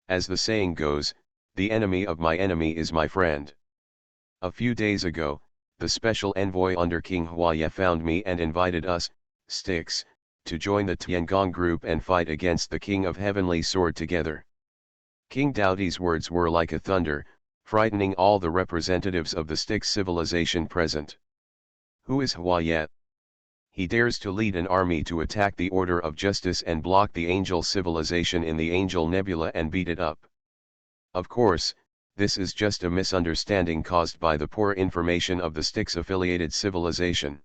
As the saying goes, the enemy of my enemy is my friend. A few days ago, the special envoy under King Huaya found me and invited us, Styx, to join the Tiangong group and fight against the King of Heavenly Sword together. King Dowdy's words were like a thunder, frightening all the representatives of the Styx civilization present. Who is Huaya? He dares to lead an army to attack the Order of Justice and block the Angel civilization in the Angel Nebula and beat it up. Of course, this is just a misunderstanding caused by the poor information of the Styx-affiliated civilization.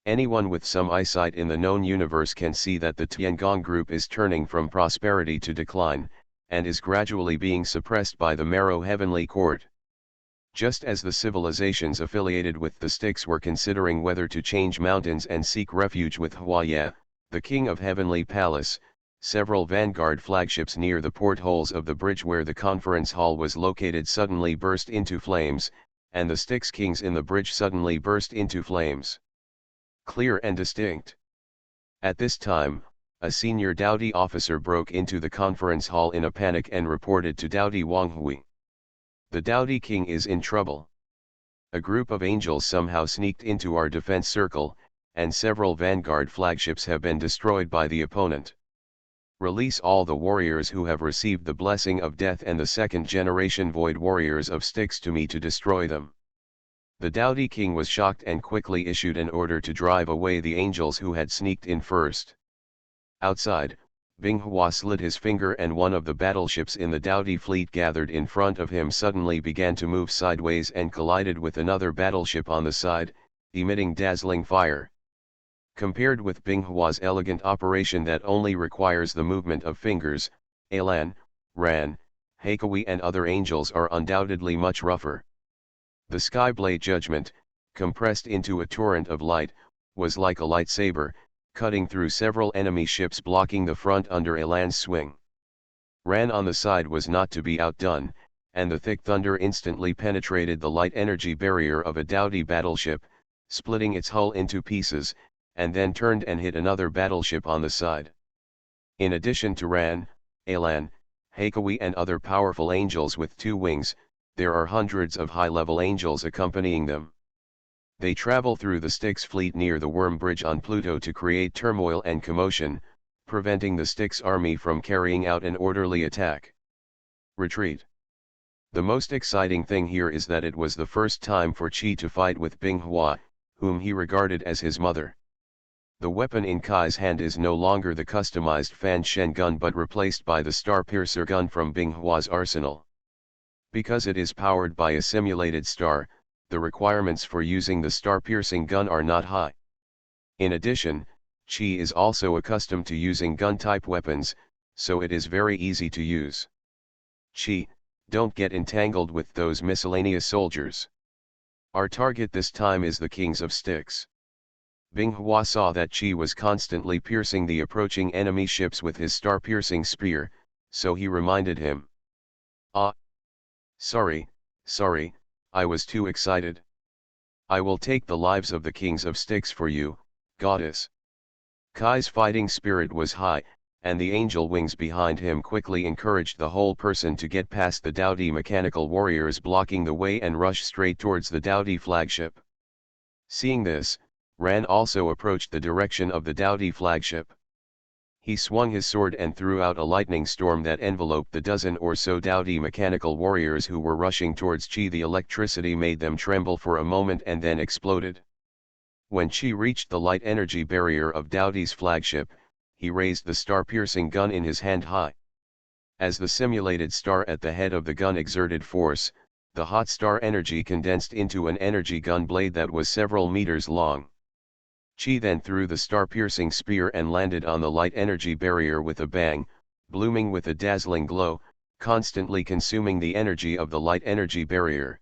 Anyone with some eyesight in the known universe can see that the Tiangong group is turning from prosperity to decline, and is gradually being suppressed by the Marrow Heavenly Court. Just as the civilizations affiliated with the Styx were considering whether to change mountains and seek refuge with Huaya, the King of Heavenly Palace, several vanguard flagships near the portholes of the bridge where the conference hall was located suddenly burst into flames, and the Styx kings in the bridge suddenly burst into flames. Clear and distinct. At this time, a senior Dowdy officer broke into the conference hall in a panic and reported to Dowdy Wanghui. The Dowdy King is in trouble. A group of angels somehow sneaked into our defense circle, and several vanguard flagships have been destroyed by the opponent. Release all the warriors who have received the blessing of death and the second-generation void warriors of Styx to me to destroy them. The Dowdy King was shocked and quickly issued an order to drive away the angels who had sneaked in first. Outside, Binghua slid his finger and one of the battleships in the Dowdy fleet gathered in front of him suddenly began to move sideways and collided with another battleship on the side, emitting dazzling fire. Compared with Binghua's elegant operation that only requires the movement of fingers, Alan, Ran, Haikawi and other angels are undoubtedly much rougher. The Skyblade Judgment, compressed into a torrent of light, was like a lightsaber, cutting through several enemy ships blocking the front under Alan's swing. Ran on the side was not to be outdone, and the thick thunder instantly penetrated the light energy barrier of a Dowdy battleship, splitting its hull into pieces, and then turned and hit another battleship on the side. In addition to Ran, Alan, Haikawi and other powerful angels with two wings, there are hundreds of high-level angels accompanying them. They travel through the Styx fleet near the Worm Bridge on Pluto to create turmoil and commotion, preventing the Styx army from carrying out an orderly attack. Retreat. The most exciting thing here is that it was the first time for Qi to fight with Binghua, whom he regarded as his mother. The weapon in Kai's hand is no longer the customized Fan Shen gun but replaced by the Star Piercer gun from Binghua's arsenal. Because it is powered by a simulated star, the requirements for using the star-piercing gun are not high. In addition, Chi is also accustomed to using gun-type weapons, so it is very easy to use. Chi, don't get entangled with those miscellaneous soldiers. Our target this time is the Kings of Sticks. Binghua saw that Chi was constantly piercing the approaching enemy ships with his star-piercing spear, so he reminded him. Ah! Sorry, I was too excited. I will take the lives of the Kings of Sticks for you, goddess. Kai's fighting spirit was high, and the angel wings behind him quickly encouraged the whole person to get past the dowdy mechanical warriors blocking the way and rush straight towards the dowdy flagship. Seeing this, Ran also approached the direction of the dowdy flagship. He swung his sword and threw out a lightning storm that enveloped the dozen or so dowdy mechanical warriors who were rushing towards Chi. The electricity made them tremble for a moment and then exploded. When Chi reached the light energy barrier of Dowdy's flagship, he raised the star-piercing gun in his hand high. As the simulated star at the head of the gun exerted force, the hot star energy condensed into an energy gun blade that was several meters long. Chi then threw the star-piercing spear and landed on the light energy barrier with a bang, blooming with a dazzling glow, constantly consuming the energy of the light energy barrier.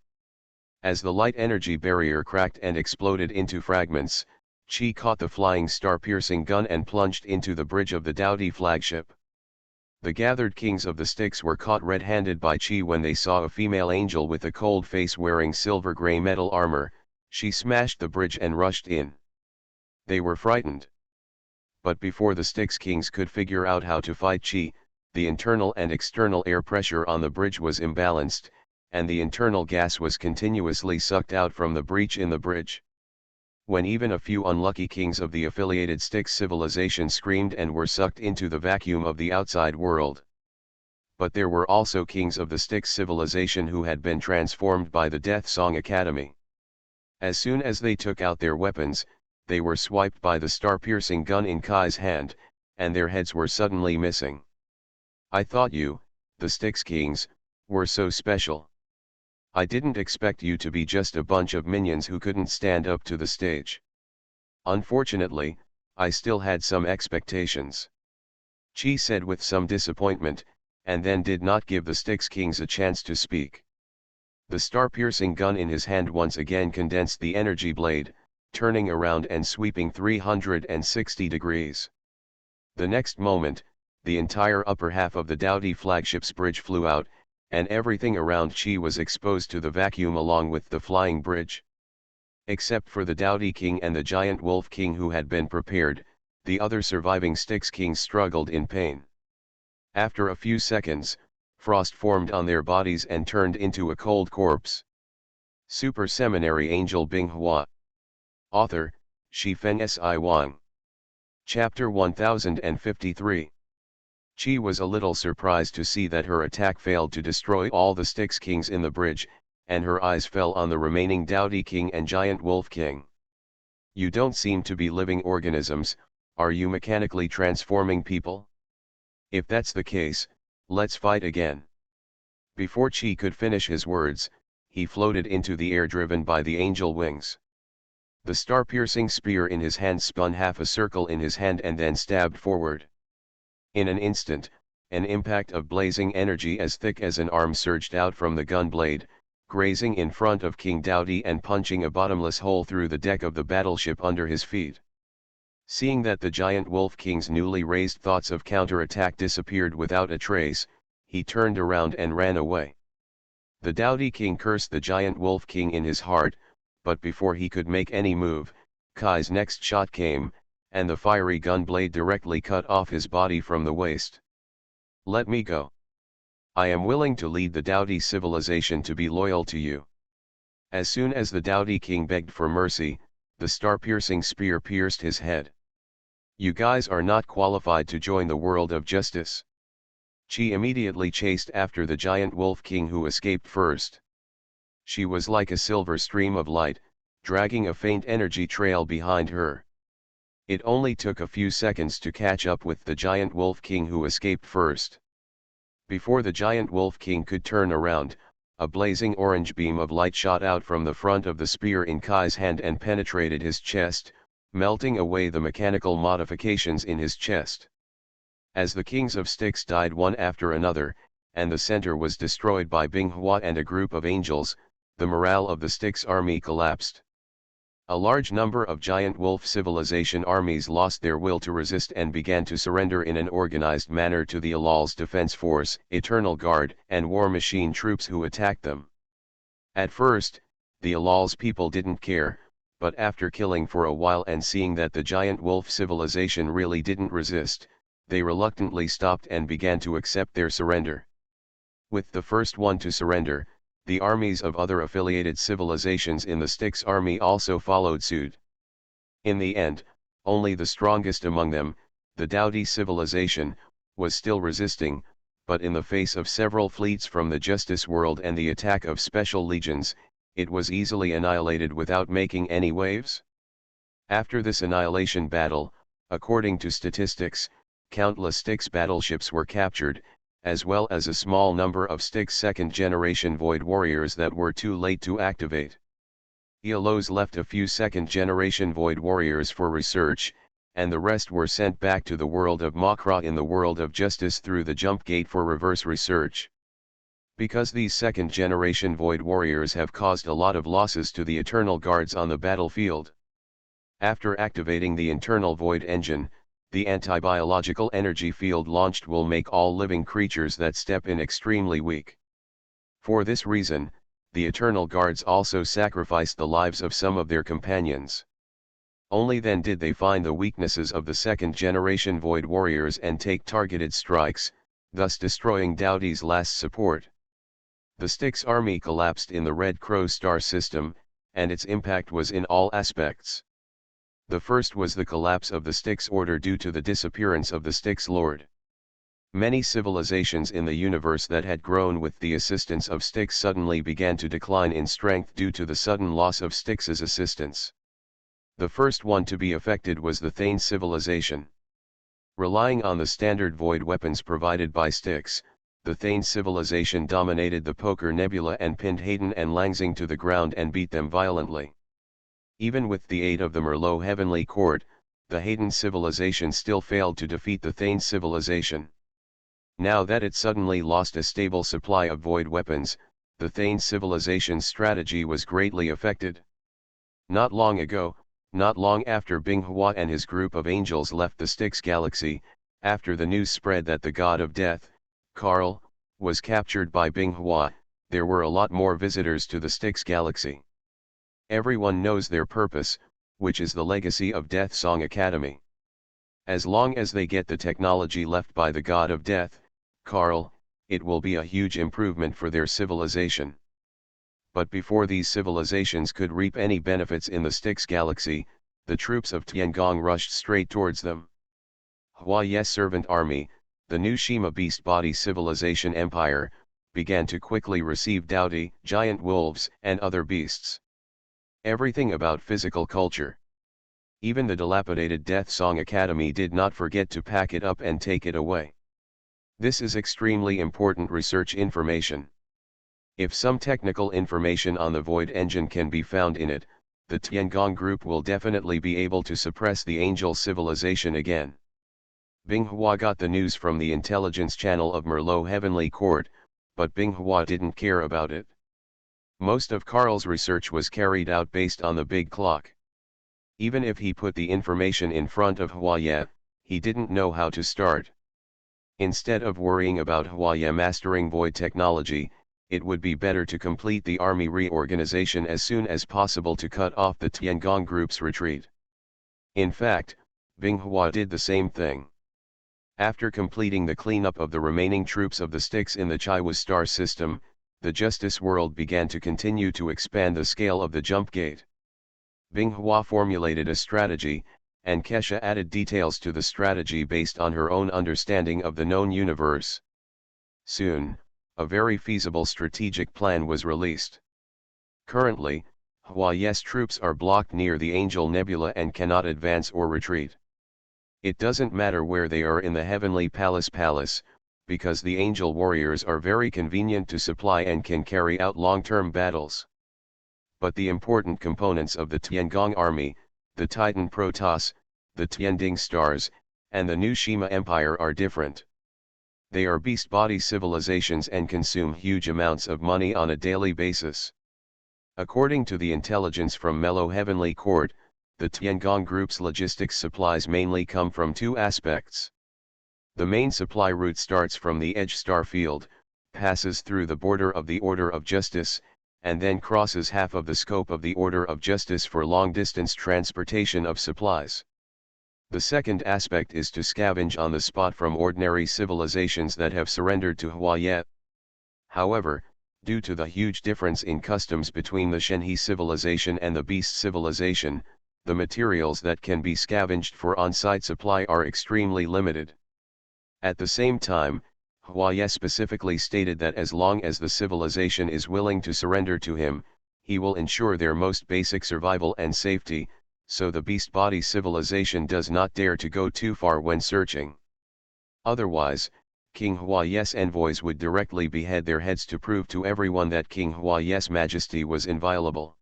As the light energy barrier cracked and exploded into fragments, Chi caught the flying star-piercing gun and plunged into the bridge of the dowdy flagship. The gathered Kings of the Sticks were caught red-handed by Chi when they saw a female angel with a cold face wearing silver-gray metal armor. She smashed the bridge and rushed in. They were frightened. But before the Styx Kings could figure out how to fight Chi, the internal and external air pressure on the bridge was imbalanced, and the internal gas was continuously sucked out from the breach in the bridge. When even a few unlucky kings of the affiliated Styx civilization screamed and were sucked into the vacuum of the outside world. But there were also kings of the Styx civilization who had been transformed by the Death Song Academy. As soon as they took out their weapons, they were swiped by the star-piercing gun in Kai's hand, and their heads were suddenly missing. I thought you, the Styx Kings, were so special. I didn't expect you to be just a bunch of minions who couldn't stand up to the stage. Unfortunately, I still had some expectations. Chi said with some disappointment, and then did not give the Styx Kings a chance to speak. The star-piercing gun in his hand once again condensed the energy blade, turning around and sweeping 360 degrees. The next moment, the entire upper half of the dowdy flagship's bridge flew out, and everything around Chi was exposed to the vacuum along with the flying bridge. Except for the Dowdy King and the Giant Wolf King who had been prepared, the other surviving Styx Kings struggled in pain. After a few seconds, frost formed on their bodies and turned into a cold corpse. Super Seminary Angel Binghua. Author, Shifen Si Wang. Chapter 1053. Chi was a little surprised to see that her attack failed to destroy all the Styx Kings in the bridge, and her eyes fell on the remaining Dowdy King and Giant Wolf King. You don't seem to be living organisms, are you mechanically transforming people? If that's the case, let's fight again. Before Chi could finish his words, he floated into the air driven by the angel wings. The star-piercing spear in his hand spun half a circle in his hand and then stabbed forward. In an instant, an impact of blazing energy as thick as an arm surged out from the gun blade, grazing in front of King Dowdy and punching a bottomless hole through the deck of the battleship under his feet. Seeing that the Giant Wolf King's newly raised thoughts of counterattack disappeared without a trace, he turned around and ran away. The Dowdy King cursed the Giant Wolf King in his heart, but before he could make any move, Kai's next shot came, and the fiery gun blade directly cut off his body from the waist. Let me go. I am willing to lead the Dowdy civilization to be loyal to you. As soon as the Dowdy King begged for mercy, the star-piercing spear pierced his head. You guys are not qualified to join the world of justice. Chi immediately chased after the Giant Wolf King who escaped first. She was like a silver stream of light, dragging a faint energy trail behind her. It only took a few seconds to catch up with the Giant Wolf King who escaped first. Before the Giant Wolf King could turn around, a blazing orange beam of light shot out from the front of the spear in Kai's hand and penetrated his chest, melting away the mechanical modifications in his chest. As the kings of Styx died one after another, and the center was destroyed by Binghua and a group of angels, the morale of the Styx army collapsed. A large number of giant wolf civilization armies lost their will to resist and began to surrender in an organized manner to the Alal's defense force, Eternal Guard, and war machine troops who attacked them. At first, the Alal's people didn't care, but after killing for a while and seeing that the giant wolf civilization really didn't resist, they reluctantly stopped and began to accept their surrender. With the first one to surrender, the armies of other affiliated civilizations in the Styx army also followed suit. In the end, only the strongest among them, the Dowdy civilization, was still resisting, but in the face of several fleets from the Justice World and the attack of special legions, it was easily annihilated without making any waves. After this annihilation battle, according to statistics, countless Styx battleships were captured, as well as a small number of Styx second-generation Void Warriors that were too late to activate. Eolos left a few second-generation Void Warriors for research, and the rest were sent back to the world of Makra in the world of Justice through the Jump Gate for reverse research. Because these second-generation Void Warriors have caused a lot of losses to the Eternal Guards on the battlefield. After activating the internal Void engine, the anti-biological energy field launched will make all living creatures that step in extremely weak. For this reason, the Eternal Guards also sacrificed the lives of some of their companions. Only then did they find the weaknesses of the second-generation Void Warriors and take targeted strikes, thus destroying Dowdy's last support. The Styx army collapsed in the Red Crow star system, and its impact was in all aspects. The first was the collapse of the Styx order due to the disappearance of the Styx Lord. Many civilizations in the universe that had grown with the assistance of Styx suddenly began to decline in strength due to the sudden loss of Styx's assistance. The first one to be affected was the Thane civilization. Relying on the standard void weapons provided by Styx, the Thane civilization dominated the Poker Nebula and pinned Hayden and Langzing to the ground and beat them violently. Even with the aid of the Merlot Heavenly Court, the Hayden civilization still failed to defeat the Thane civilization. Now that it suddenly lost a stable supply of void weapons, the Thane civilization's strategy was greatly affected. Not long ago, not long after Binghua and his group of angels left the Styx galaxy, after the news spread that the god of death, Karl, was captured by Binghua, there were a lot more visitors to the Styx galaxy. Everyone knows their purpose, which is the legacy of Death Song Academy. As long as they get the technology left by the god of death, Karl, it will be a huge improvement for their civilization. But before these civilizations could reap any benefits in the Styx galaxy, the troops of Tiangong rushed straight towards them. Huaye's servant army, the new Shima Beast Body Civilization Empire, began to quickly receive Dowdy, giant wolves, and other beasts. Everything about physical culture. Even the dilapidated Death Song Academy did not forget to pack it up and take it away. This is extremely important research information. If some technical information on the Void engine can be found in it, the Tiangong group will definitely be able to suppress the Angel civilization again. Binghua got the news from the intelligence channel of Merlot Heavenly Court, but Binghua didn't care about it. Most of Karl's research was carried out based on the big clock. Even if he put the information in front of Huaye, he didn't know how to start. Instead of worrying about Huaye mastering void technology, it would be better to complete the army reorganization as soon as possible to cut off the Tiangong group's retreat. In fact, Binghua did the same thing. After completing the cleanup of the remaining troops of the Styx in the Chaiwa star system, the Justice World began to continue to expand the scale of the Jump Gate. Binghua formulated a strategy, and Kesha added details to the strategy based on her own understanding of the known universe. Soon, a very feasible strategic plan was released. Currently, Huaye's troops are blocked near the Angel Nebula and cannot advance or retreat. It doesn't matter where they are in the Heavenly Palace, because the Angel Warriors are very convenient to supply and can carry out long-term battles. But the important components of the Tiangong army, the Titan Protoss, the Tianding stars, and the new Shima Empire are different. They are beast body civilizations and consume huge amounts of money on a daily basis. According to the intelligence from Melo Heavenly Court, the Tiangong Group's logistics supplies mainly come from two aspects. The main supply route starts from the Edge Star Field, passes through the border of the Order of Justice, and then crosses half of the scope of the Order of Justice for long-distance transportation of supplies. The second aspect is to scavenge on the spot from ordinary civilizations that have surrendered to Huayet. However, due to the huge difference in customs between the Shenhe civilization and the Beast civilization, the materials that can be scavenged for on-site supply are extremely limited. At the same time, Huayet specifically stated that as long as the civilization is willing to surrender to him, he will ensure their most basic survival and safety, so the beast body civilization does not dare to go too far when searching. Otherwise, King Huayet's envoys would directly behead their heads to prove to everyone that King Huayet's majesty was inviolable.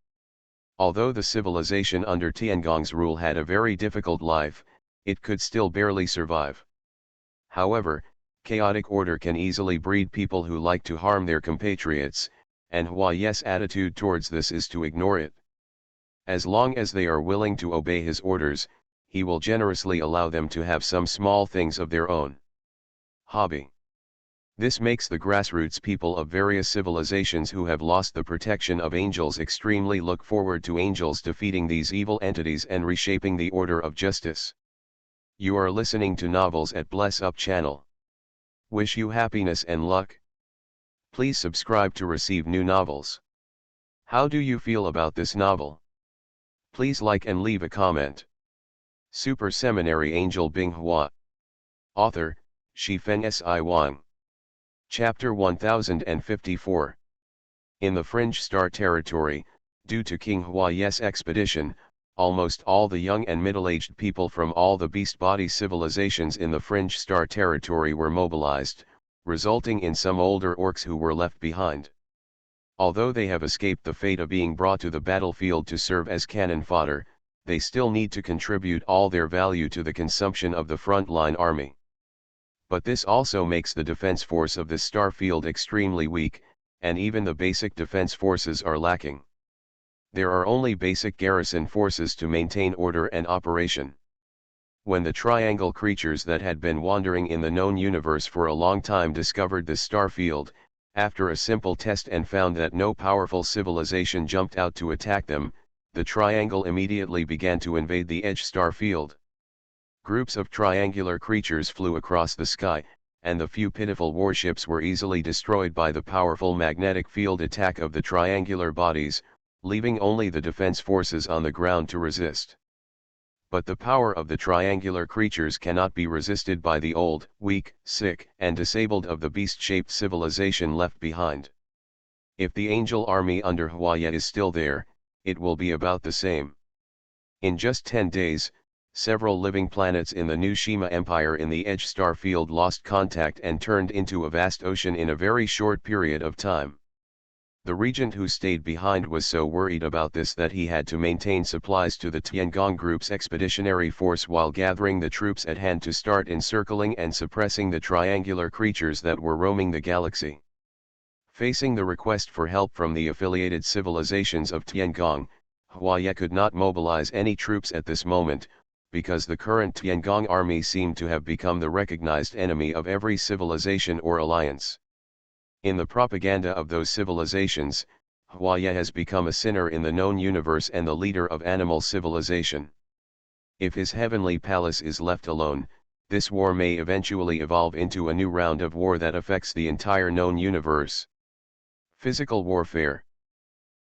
Although the civilization under Tiangong's rule had a very difficult life, it could still barely survive. However, chaotic order can easily breed people who like to harm their compatriots, and Huayet's attitude towards this is to ignore it. As long as they are willing to obey his orders, he will generously allow them to have some small things of their own. Hobby. This makes the grassroots people of various civilizations who have lost the protection of angels extremely look forward to angels defeating these evil entities and reshaping the order of justice. You are listening to Novels at Bless Up channel. Wish you happiness and luck. Please subscribe to receive new novels. How do you feel about this novel? Please like and leave a comment. Super Seminary Angel Binghua. Author, Shifeng Si Wang. Chapter 1054. In the Fringe Star Territory, due to King Huayet's expedition, almost all the young and middle-aged people from all the beast body civilizations in the Fringe Star Territory were mobilized, resulting in some older orcs who were left behind. Although they have escaped the fate of being brought to the battlefield to serve as cannon fodder, they still need to contribute all their value to the consumption of the frontline army. But this also makes the defense force of this star field extremely weak, and even the basic defense forces are lacking. There are only basic garrison forces to maintain order and operation. When the triangle creatures that had been wandering in the known universe for a long time discovered this star field, after a simple test and found that no powerful civilization jumped out to attack them, the triangle immediately began to invade the edge star field. Groups of triangular creatures flew across the sky, and the few pitiful warships were easily destroyed by the powerful magnetic field attack of the triangular bodies, leaving only the defense forces on the ground to resist. But the power of the triangular creatures cannot be resisted by the old, weak, sick, and disabled of the beast-shaped civilization left behind. If the angel army under Huayet is still there, it will be about the same. In just 10 days, several living planets in the new Shima Empire in the Edge star field lost contact and turned into a vast ocean in a very short period of time. The regent who stayed behind was so worried about this that he had to maintain supplies to the Tiangong Group's expeditionary force while gathering the troops at hand to start encircling and suppressing the triangular creatures that were roaming the galaxy. Facing the request for help from the affiliated civilizations of Tiangong, Huayet could not mobilize any troops at this moment, because the current Tiangong army seemed to have become the recognized enemy of every civilization or alliance. In the propaganda of those civilizations, Huayet has become a sinner in the known universe and the leader of animal civilization. If his heavenly palace is left alone, this war may eventually evolve into a new round of war that affects the entire known universe. Physical warfare.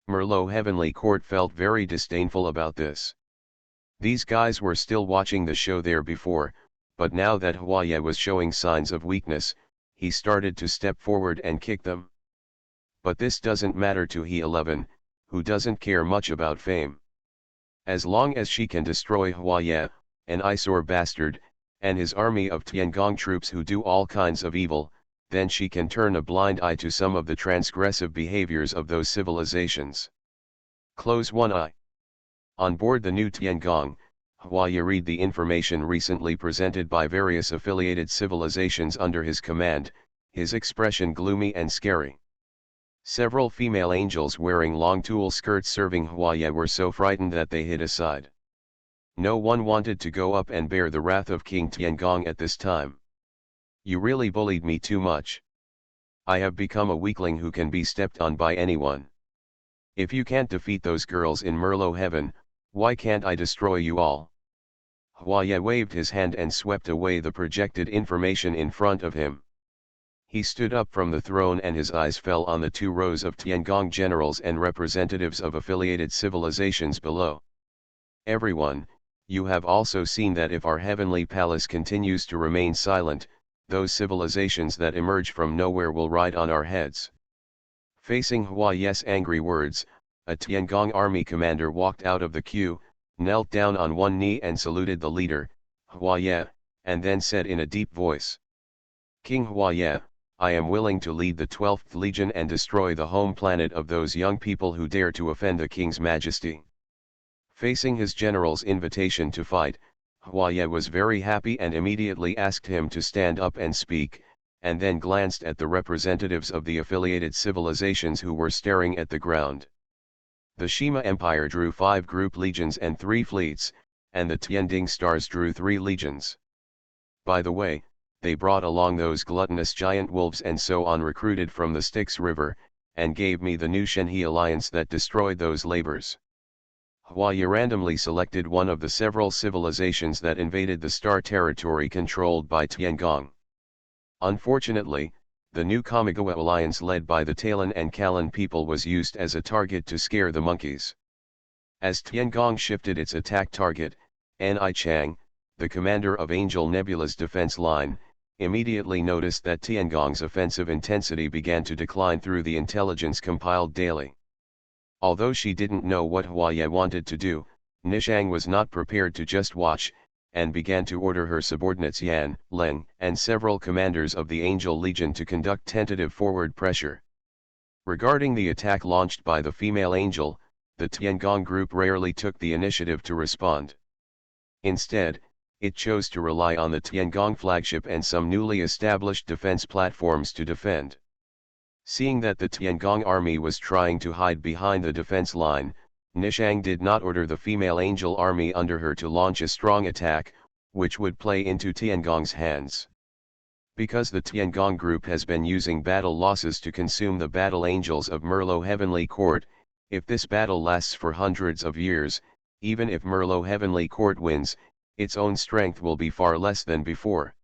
Merlot Heavenly Court felt very disdainful about this. These guys were still watching the show there before, but now that Huayet was showing signs of weakness, he started to step forward and kick them. But this doesn't matter to He-11, who doesn't care much about fame. As long as she can destroy Huayet, an eyesore bastard, and his army of Tiangong troops who do all kinds of evil, then she can turn a blind eye to some of the transgressive behaviors of those civilizations. Close one eye. On board the new Tiangong, Hua read the information recently presented by various affiliated civilizations under his command, his expression gloomy and scary. Several female angels wearing long tulle skirts serving Hua were so frightened that they hid aside. No one wanted to go up and bear the wrath of King Tiangong at this time. You really bullied me too much. I have become a weakling who can be stepped on by anyone. If you can't defeat those girls in Merlot heaven, why can't I destroy you all? Hua waved his hand and swept away the projected information in front of him. He stood up from the throne and his eyes fell on the 2 rows of Tiangong generals and representatives of affiliated civilizations below. Everyone, you have also seen that if our heavenly palace continues to remain silent, those civilizations that emerge from nowhere will ride on our heads. Facing Hua's angry words, a Tiangong army commander walked out of the queue, knelt down on one knee and saluted the leader, Hua, and then said in a deep voice, King Hua, I am willing to lead the 12th Legion and destroy the home planet of those young people who dare to offend the King's majesty. Facing his general's invitation to fight, Hua was very happy and immediately asked him to stand up and speak, and then glanced at the representatives of the affiliated civilizations who were staring at the ground. The Shima Empire drew 5 group legions and 3 fleets, and the Tianding Stars drew 3 legions. By the way, they brought along those gluttonous giant wolves and so on recruited from the Styx River, and gave me the new Shenhe alliance that destroyed those labors. Hua randomly selected one of the several civilizations that invaded the star territory controlled by Tiangong. Unfortunately, the new Kamigawa alliance led by the Talon and Kalan people was used as a target to scare the monkeys. As Tiangong shifted its attack target, Ni Chang, the commander of Angel Nebula's defense line, immediately noticed that Tiangong's offensive intensity began to decline through the intelligence compiled daily. Although she didn't know what Hua wanted to do, Nishang was not prepared to just watch, and began to order her subordinates Yan, Leng, and several commanders of the Angel Legion to conduct tentative forward pressure. Regarding the attack launched by the female angel, the Tiangong group rarely took the initiative to respond. Instead, it chose to rely on the Tiangong flagship and some newly established defense platforms to defend. Seeing that the Tiangong army was trying to hide behind the defense line, Nishang did not order the female angel army under her to launch a strong attack, which would play into Tiangong's hands. Because the Tiangong group has been using battle losses to consume the battle angels of Merlot Heavenly Court, if this battle lasts for hundreds of years, even if Merlot Heavenly Court wins, its own strength will be far less than before.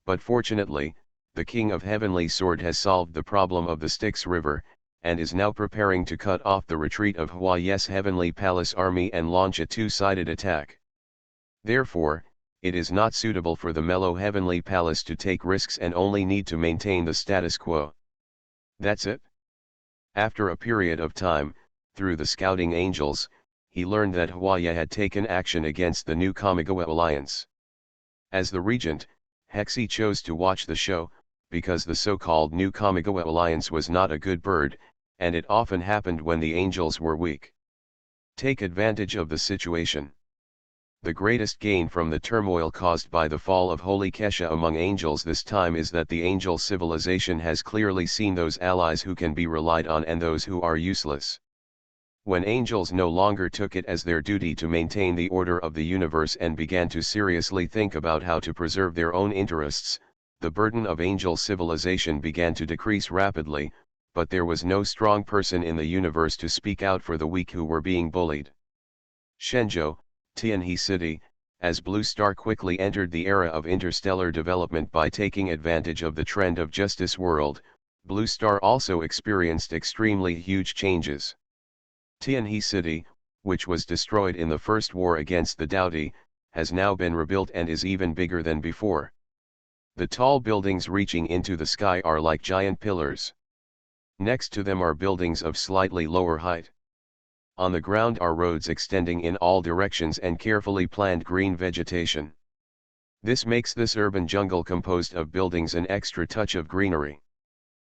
But fortunately, the King of Heavenly Sword has solved the problem of the Styx River, and is now preparing to cut off the retreat of Hua's Heavenly Palace army and launch a 2-sided attack. Therefore, it is not suitable for the Mellow Heavenly Palace to take risks and only need to maintain the status quo. That's it. After a period of time, through the scouting angels, he learned that Hua had taken action against the new Kamigawa alliance. As the regent, Hexi chose to watch the show, because the so-called new Kamigawa alliance was not a good bird, and it often happened when the angels were weak. Take advantage of the situation. The greatest gain from the turmoil caused by the fall of Holy Kesha among angels this time is that the angel civilization has clearly seen those allies who can be relied on and those who are useless. When angels no longer took it as their duty to maintain the order of the universe and began to seriously think about how to preserve their own interests, the burden of angel civilization began to decrease rapidly, but there was no strong person in the universe to speak out for the weak who were being bullied. Shenzhou, Tianhe City, as Blue Star quickly entered the era of interstellar development by taking advantage of the trend of Justice World, Blue Star also experienced extremely huge changes. Tianhe City, which was destroyed in the First War against the Daudi, has now been rebuilt and is even bigger than before. The tall buildings reaching into the sky are like giant pillars. Next to them are buildings of slightly lower height. On the ground are roads extending in all directions and carefully planned green vegetation. This makes this urban jungle composed of buildings an extra touch of greenery.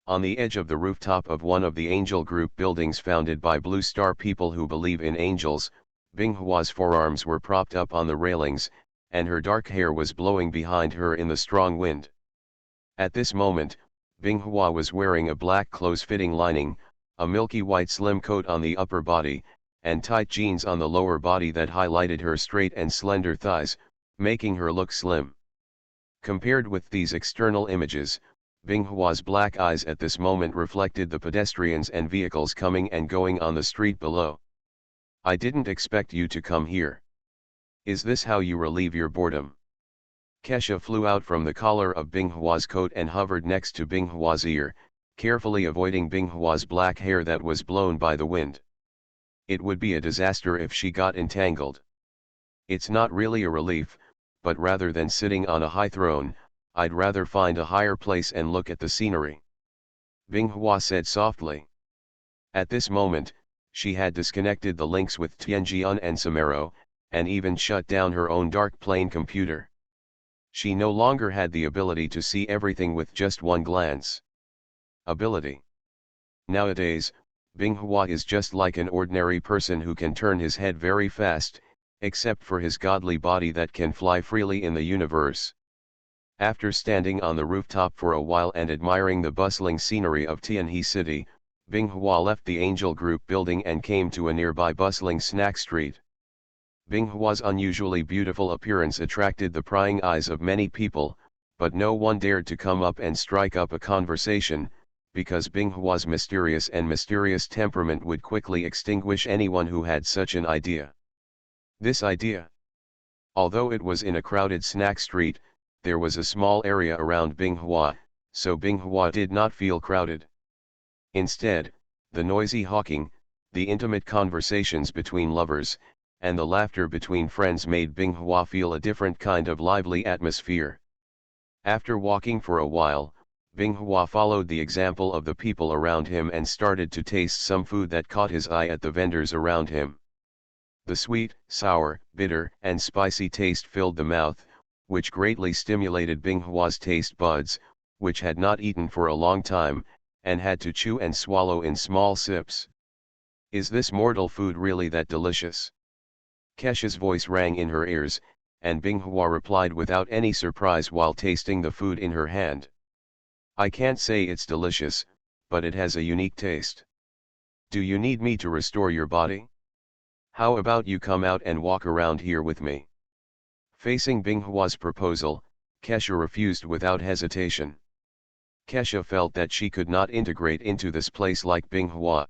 On the edge of the rooftop of one of the angel group buildings founded by Blue Star people who believe in angels, Binghua's forearms were propped up on the railings, and her dark hair was blowing behind her in the strong wind. At this moment, Binghua was wearing a black close-fitting lining, a milky white slim coat on the upper body, and tight jeans on the lower body that highlighted her straight and slender thighs, making her look slim. Compared with these external images, Binghua's black eyes at this moment reflected the pedestrians and vehicles coming and going on the street below. "I didn't expect you to come here. Is this how you relieve your boredom?" Kesha flew out from the collar of Binghua's coat and hovered next to Binghua's ear, carefully avoiding Binghua's black hair that was blown by the wind. It would be a disaster if she got entangled. "It's not really a relief, but rather than sitting on a high throne, I'd rather find a higher place and look at the scenery," Binghua said softly. At this moment, she had disconnected the links with Tianjian and Seminary, and even shut down her own dark plane computer. She no longer had the ability to see everything with just one glance. Ability. Nowadays, Binghua is just like an ordinary person who can turn his head very fast, except for his godly body that can fly freely in the universe. After standing on the rooftop for a while and admiring the bustling scenery of Tianhe City, Binghua left the Angel Group building and came to a nearby bustling snack street. Binghua's unusually beautiful appearance attracted the prying eyes of many people, but no one dared to come up and strike up a conversation, because Binghua's mysterious temperament would quickly extinguish anyone who had such an idea. This idea. Although it was in a crowded snack street, there was a small area around Binghua, so Binghua did not feel crowded. Instead, the noisy hawking, the intimate conversations between lovers, and the laughter between friends made Binghua feel a different kind of lively atmosphere. After walking for a while, Binghua followed the example of the people around him and started to taste some food that caught his eye at the vendors around him. The sweet, sour, bitter, and spicy taste filled the mouth, which greatly stimulated Binghua's taste buds, which had not eaten for a long time, and had to chew and swallow in small sips. "Is this mortal food really that delicious?" Kesha's voice rang in her ears, and Binghua replied without any surprise while tasting the food in her hand. "I can't say it's delicious, but it has a unique taste. Do you need me to restore your body? How about you come out and walk around here with me?" Facing Binghua's proposal, Kesha refused without hesitation. Kesha felt that she could not integrate into this place like Binghua.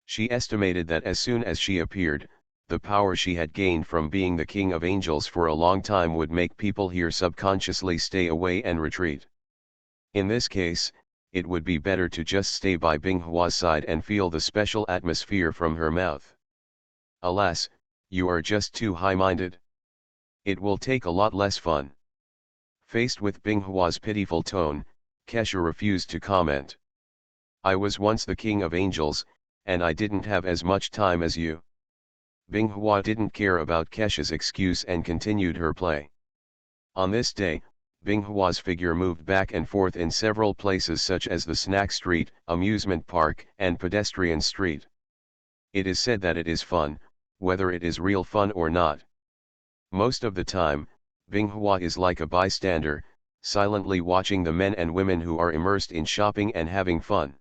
She estimated that as soon as she appeared, the power she had gained from being the king of angels for a long time would make people here subconsciously stay away and retreat. In this case, it would be better to just stay by Binghua's side and feel the special atmosphere from her mouth. "Alas, you are just too high-minded. It will take a lot less fun." Faced with Binghua's pitiful tone, Kesha refused to comment. "I was once the king of angels, and I didn't have as much time as you." Binghua didn't care about Kesha's excuse and continued her play. On this day, Binghua's figure moved back and forth in several places such as the snack street, amusement park, and pedestrian street. It is said that it is fun, whether it is real fun or not. Most of the time, Binghua is like a bystander, silently watching the men and women who are immersed in shopping and having fun.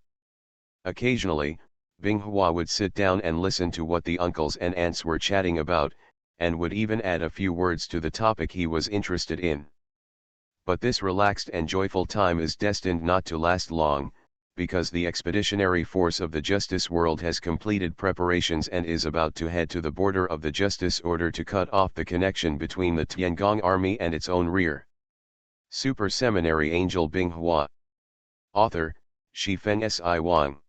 Occasionally, Binghua would sit down and listen to what the uncles and aunts were chatting about, and would even add a few words to the topic he was interested in. But this relaxed and joyful time is destined not to last long, because the expeditionary force of the justice world has completed preparations and is about to head to the border of the justice order to cut off the connection between the Tiangong army and its own rear. Super Seminary Angel Binghua. Author, Shifeng Si Wang.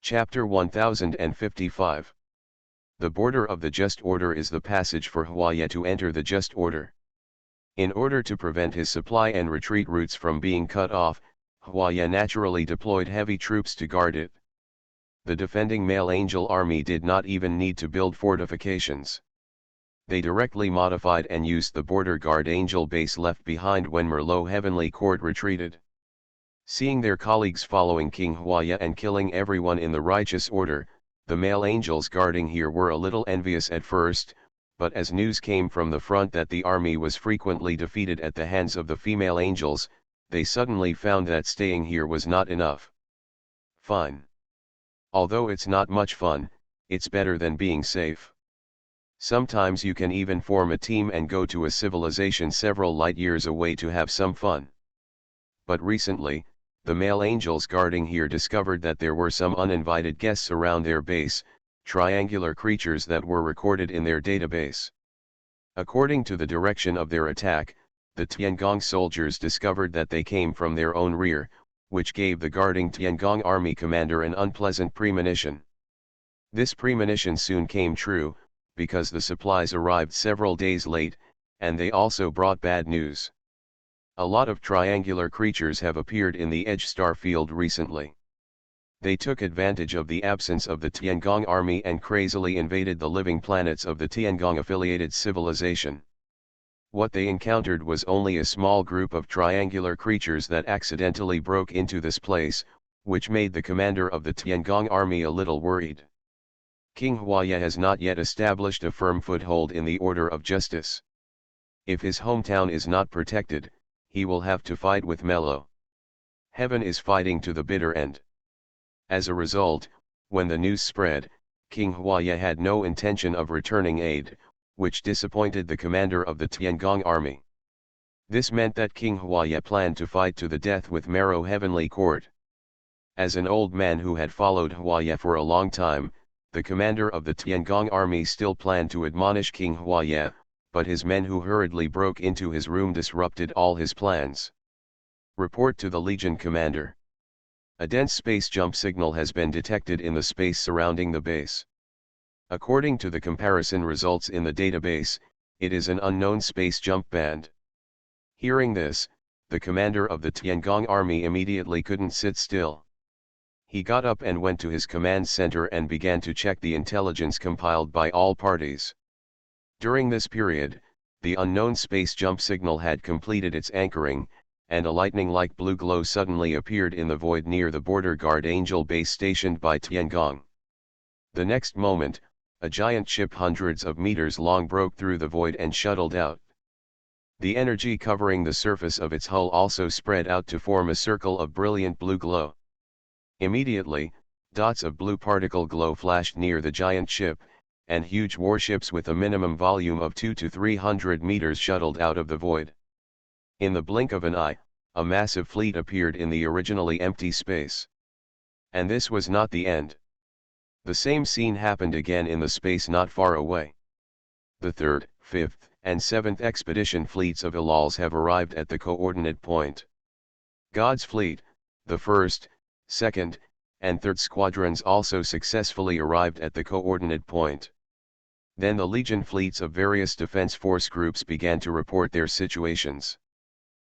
Chapter 1055. The border of the just order is the passage for Huaye to enter the just order. In order to prevent his supply and retreat routes from being cut off, Huaye naturally deployed heavy troops to guard it. The defending male angel army did not even need to build fortifications. They directly modified and used the border guard angel base left behind when Merlot Heavenly Court retreated. Seeing their colleagues following King Huaye and killing everyone in the righteous order, The male angels guarding here were a little envious at first, but as news came from the front that the army was frequently defeated at the hands of the female angels, they suddenly found that staying here was not enough. Fine. Although it's not much fun, it's better than being safe. Sometimes you can even form a team and go to a civilization several light years away to have some fun. But recently, the male angels guarding here discovered that there were some uninvited guests around their base, triangular creatures that were recorded in their database. According to the direction of their attack, the Tiangong soldiers discovered that they came from their own rear, which gave the guarding Tiangong army commander an unpleasant premonition. This premonition soon came true, because the supplies arrived several days late, and they also brought bad news. A lot of triangular creatures have appeared in the Edge star field recently. They took advantage of the absence of the Tiangong army and crazily invaded the living planets of the Tiangong-affiliated civilization. What they encountered was only a small group of triangular creatures that accidentally broke into this place, which made the commander of the Tiangong army a little worried. King Huaya has not yet established a firm foothold in the order of justice. If his hometown is not protected, he will have to fight with Melo. Heaven is fighting to the bitter end. As a result, when the news spread, King Huaya had no intention of returning aid, which disappointed the commander of the Tiangong army. This meant that King Huaya planned to fight to the death with Mero Heavenly Court. As an old man who had followed Huaya for a long time, the commander of the Tiangong army still planned to admonish King Huaya, but his men who hurriedly broke into his room disrupted all his plans. Report to the Legion commander. A dense space jump signal has been detected in the space surrounding the base. According to the comparison results in the database, it is an unknown space jump band. Hearing this, the commander of the Tiangong army immediately couldn't sit still. He got up and went to his command center and began to check the intelligence compiled by all parties. During this period, the unknown space jump signal had completed its anchoring, and a lightning-like blue glow suddenly appeared in the void near the border guard angel base stationed by Tiangong. The next moment, a giant ship hundreds of meters long broke through the void and shuttled out. The energy covering the surface of its hull also spread out to form a circle of brilliant blue glow. Immediately, dots of blue particle glow flashed near the giant ship, and huge warships with a minimum volume of 200 to 300 meters shuttled out of the void. In the blink of an eye, a massive fleet appeared in the originally empty space. And this was not the end. The same scene happened again in the space not far away. The 3rd, 5th, and 7th expedition fleets of Ilals have arrived at the coordinate point. God's fleet, the 1st, 2nd, and 3rd squadrons also successfully arrived at the coordinate point. Then the Legion fleets of various defense force groups began to report their situations.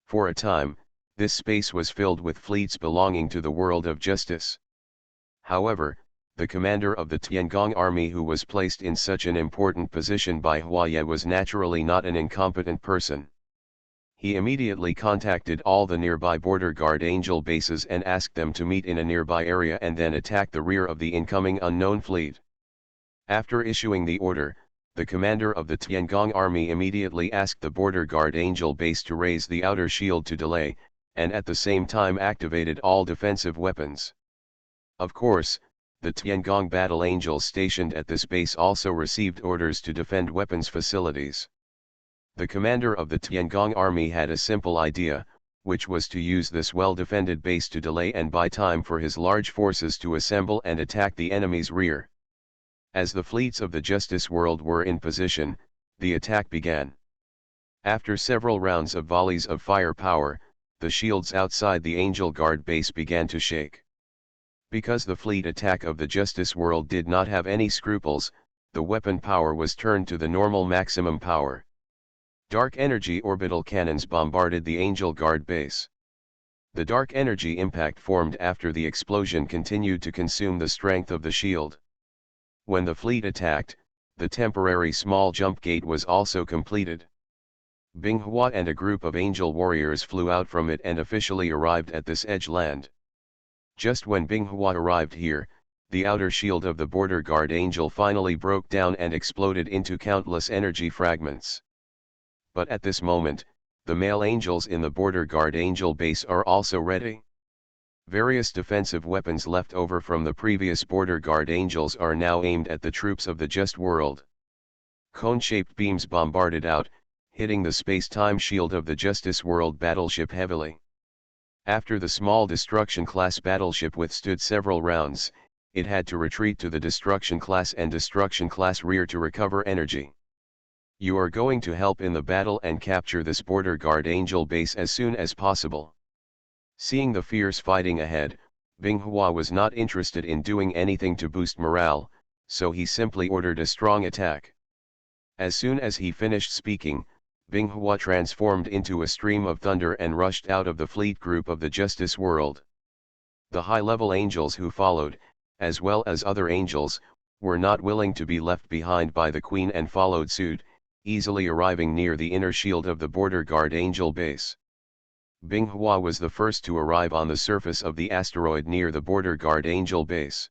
For a time, this space was filled with fleets belonging to the world of justice. However, the commander of the Tiangong army who was placed in such an important position by Huaya was naturally not an incompetent person. He immediately contacted all the nearby border guard angel bases and asked them to meet in a nearby area and then attack the rear of the incoming unknown fleet. After issuing the order, the commander of the Tiangong army immediately asked the border guard angel base to raise the outer shield to delay, and at the same time activated all defensive weapons. Of course, the Tiangong battle angels stationed at this base also received orders to defend weapons facilities. The commander of the Tiangong army had a simple idea, which was to use this well-defended base to delay and buy time for his large forces to assemble and attack the enemy's rear. As the fleets of the Justice World were in position, the attack began. After several rounds of volleys of firepower, the shields outside the Angel Guard base began to shake. Because the fleet attack of the Justice World did not have any scruples, the weapon power was turned to the normal maximum power. Dark energy orbital cannons bombarded the Angel Guard base. The dark energy impact formed after the explosion continued to consume the strength of the shield. When the fleet attacked, the temporary small jump gate was also completed. Binghua and a group of angel warriors flew out from it and officially arrived at this edge land. Just when Binghua arrived here, the outer shield of the border guard angel finally broke down and exploded into countless energy fragments. But at this moment, the male angels in the border guard angel base are also ready. Various defensive weapons left over from the previous border guard angels are now aimed at the troops of the Just World. Cone-shaped beams bombarded out, hitting the space-time shield of the Justice World battleship heavily. After the small Destruction-class battleship withstood several rounds, it had to retreat to the Destruction-class and Destruction-class rear to recover energy. You are going to help in the battle and capture this border guard angel base as soon as possible. Seeing the fierce fighting ahead, Binghua was not interested in doing anything to boost morale, so he simply ordered a strong attack. As soon as he finished speaking, Binghua transformed into a stream of thunder and rushed out of the fleet group of the Justice World. The high-level angels who followed, as well as other angels, were not willing to be left behind by the Queen and followed suit, easily arriving near the inner shield of the border guard angel base. Binghua was the first to arrive on the surface of the asteroid near the border guard angel base.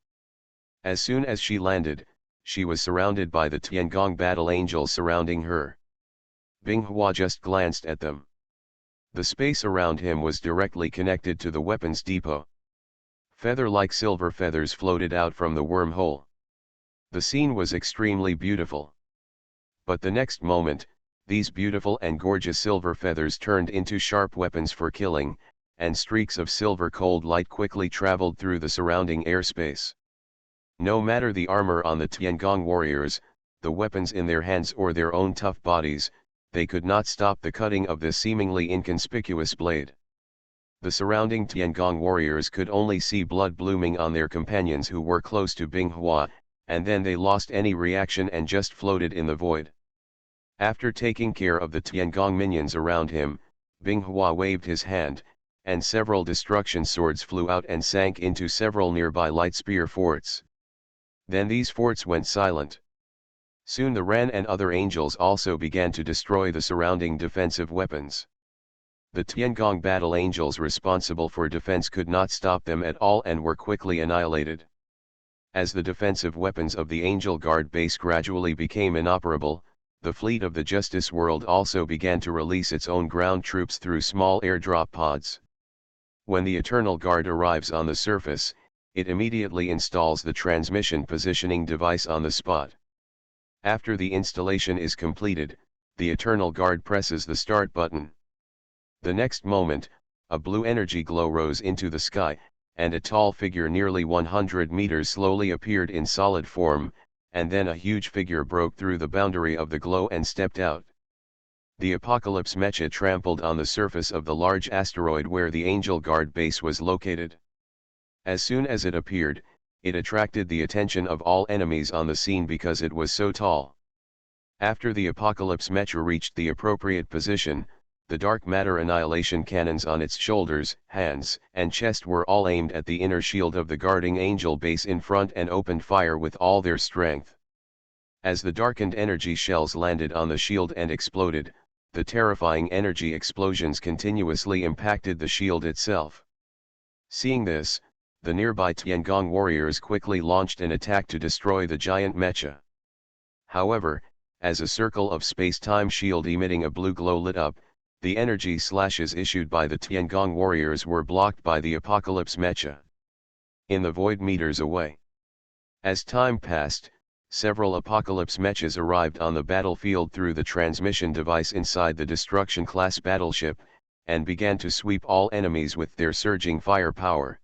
As soon as she landed, she was surrounded by the Tiangong battle angels surrounding her. Binghua just glanced at them. The space around him was directly connected to the weapons depot. Feather-like silver feathers floated out from the wormhole. The scene was extremely beautiful. But the next moment, these beautiful and gorgeous silver feathers turned into sharp weapons for killing, and streaks of silver cold light quickly traveled through the surrounding airspace. No matter the armor on the Tiangong warriors, the weapons in their hands or their own tough bodies, they could not stop the cutting of this seemingly inconspicuous blade. The surrounding Tiangong warriors could only see blood blooming on their companions who were close to Binghua, and then they lost any reaction and just floated in the void. After taking care of the Tiangong minions around him, Binghua waved his hand, and several destruction swords flew out and sank into several nearby light spear forts. Then these forts went silent. Soon the Ran and other angels also began to destroy the surrounding defensive weapons. The Tiangong battle angels responsible for defense could not stop them at all and were quickly annihilated. As the defensive weapons of the Angel Guard base gradually became inoperable, the fleet of the Justice World also began to release its own ground troops through small airdrop pods. When the Eternal Guard arrives on the surface, it immediately installs the transmission positioning device on the spot. After the installation is completed, the Eternal Guard presses the start button. The next moment, a blue energy glow rose into the sky, and a tall figure nearly 100 meters slowly appeared in solid form, and then a huge figure broke through the boundary of the glow and stepped out. The Apocalypse Mecha trampled on the surface of the large asteroid where the Angel Guard base was located. As soon as it appeared, it attracted the attention of all enemies on the scene because it was so tall. After the Apocalypse Mecha reached the appropriate position, the dark matter annihilation cannons on its shoulders, hands, and chest were all aimed at the inner shield of the guarding angel base in front and opened fire with all their strength. As the darkened energy shells landed on the shield and exploded, the terrifying energy explosions continuously impacted the shield itself. Seeing this, the nearby Tiangong warriors quickly launched an attack to destroy the giant mecha. However, as a circle of space-time shield emitting a blue glow lit up, the energy slashes issued by the Tiangong warriors were blocked by the Apocalypse Mecha. In the void meters away. As time passed, several Apocalypse Mechas arrived on the battlefield through the transmission device inside the Destruction-class battleship, and began to sweep all enemies with their surging firepower.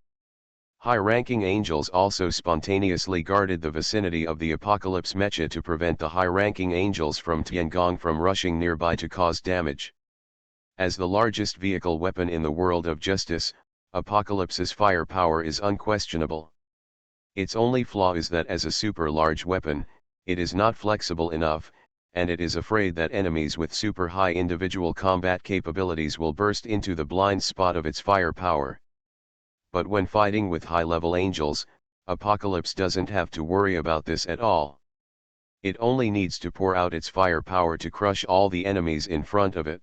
High-ranking angels also spontaneously guarded the vicinity of the Apocalypse Mecha to prevent the high-ranking angels from Tiangong from rushing nearby to cause damage. As the largest vehicle weapon in the world of justice, Apocalypse's firepower is unquestionable. Its only flaw is that as a super-large weapon, it is not flexible enough, and it is afraid that enemies with super-high individual combat capabilities will burst into the blind spot of its firepower. But when fighting with high-level angels, Apocalypse doesn't have to worry about this at all. It only needs to pour out its firepower to crush all the enemies in front of it.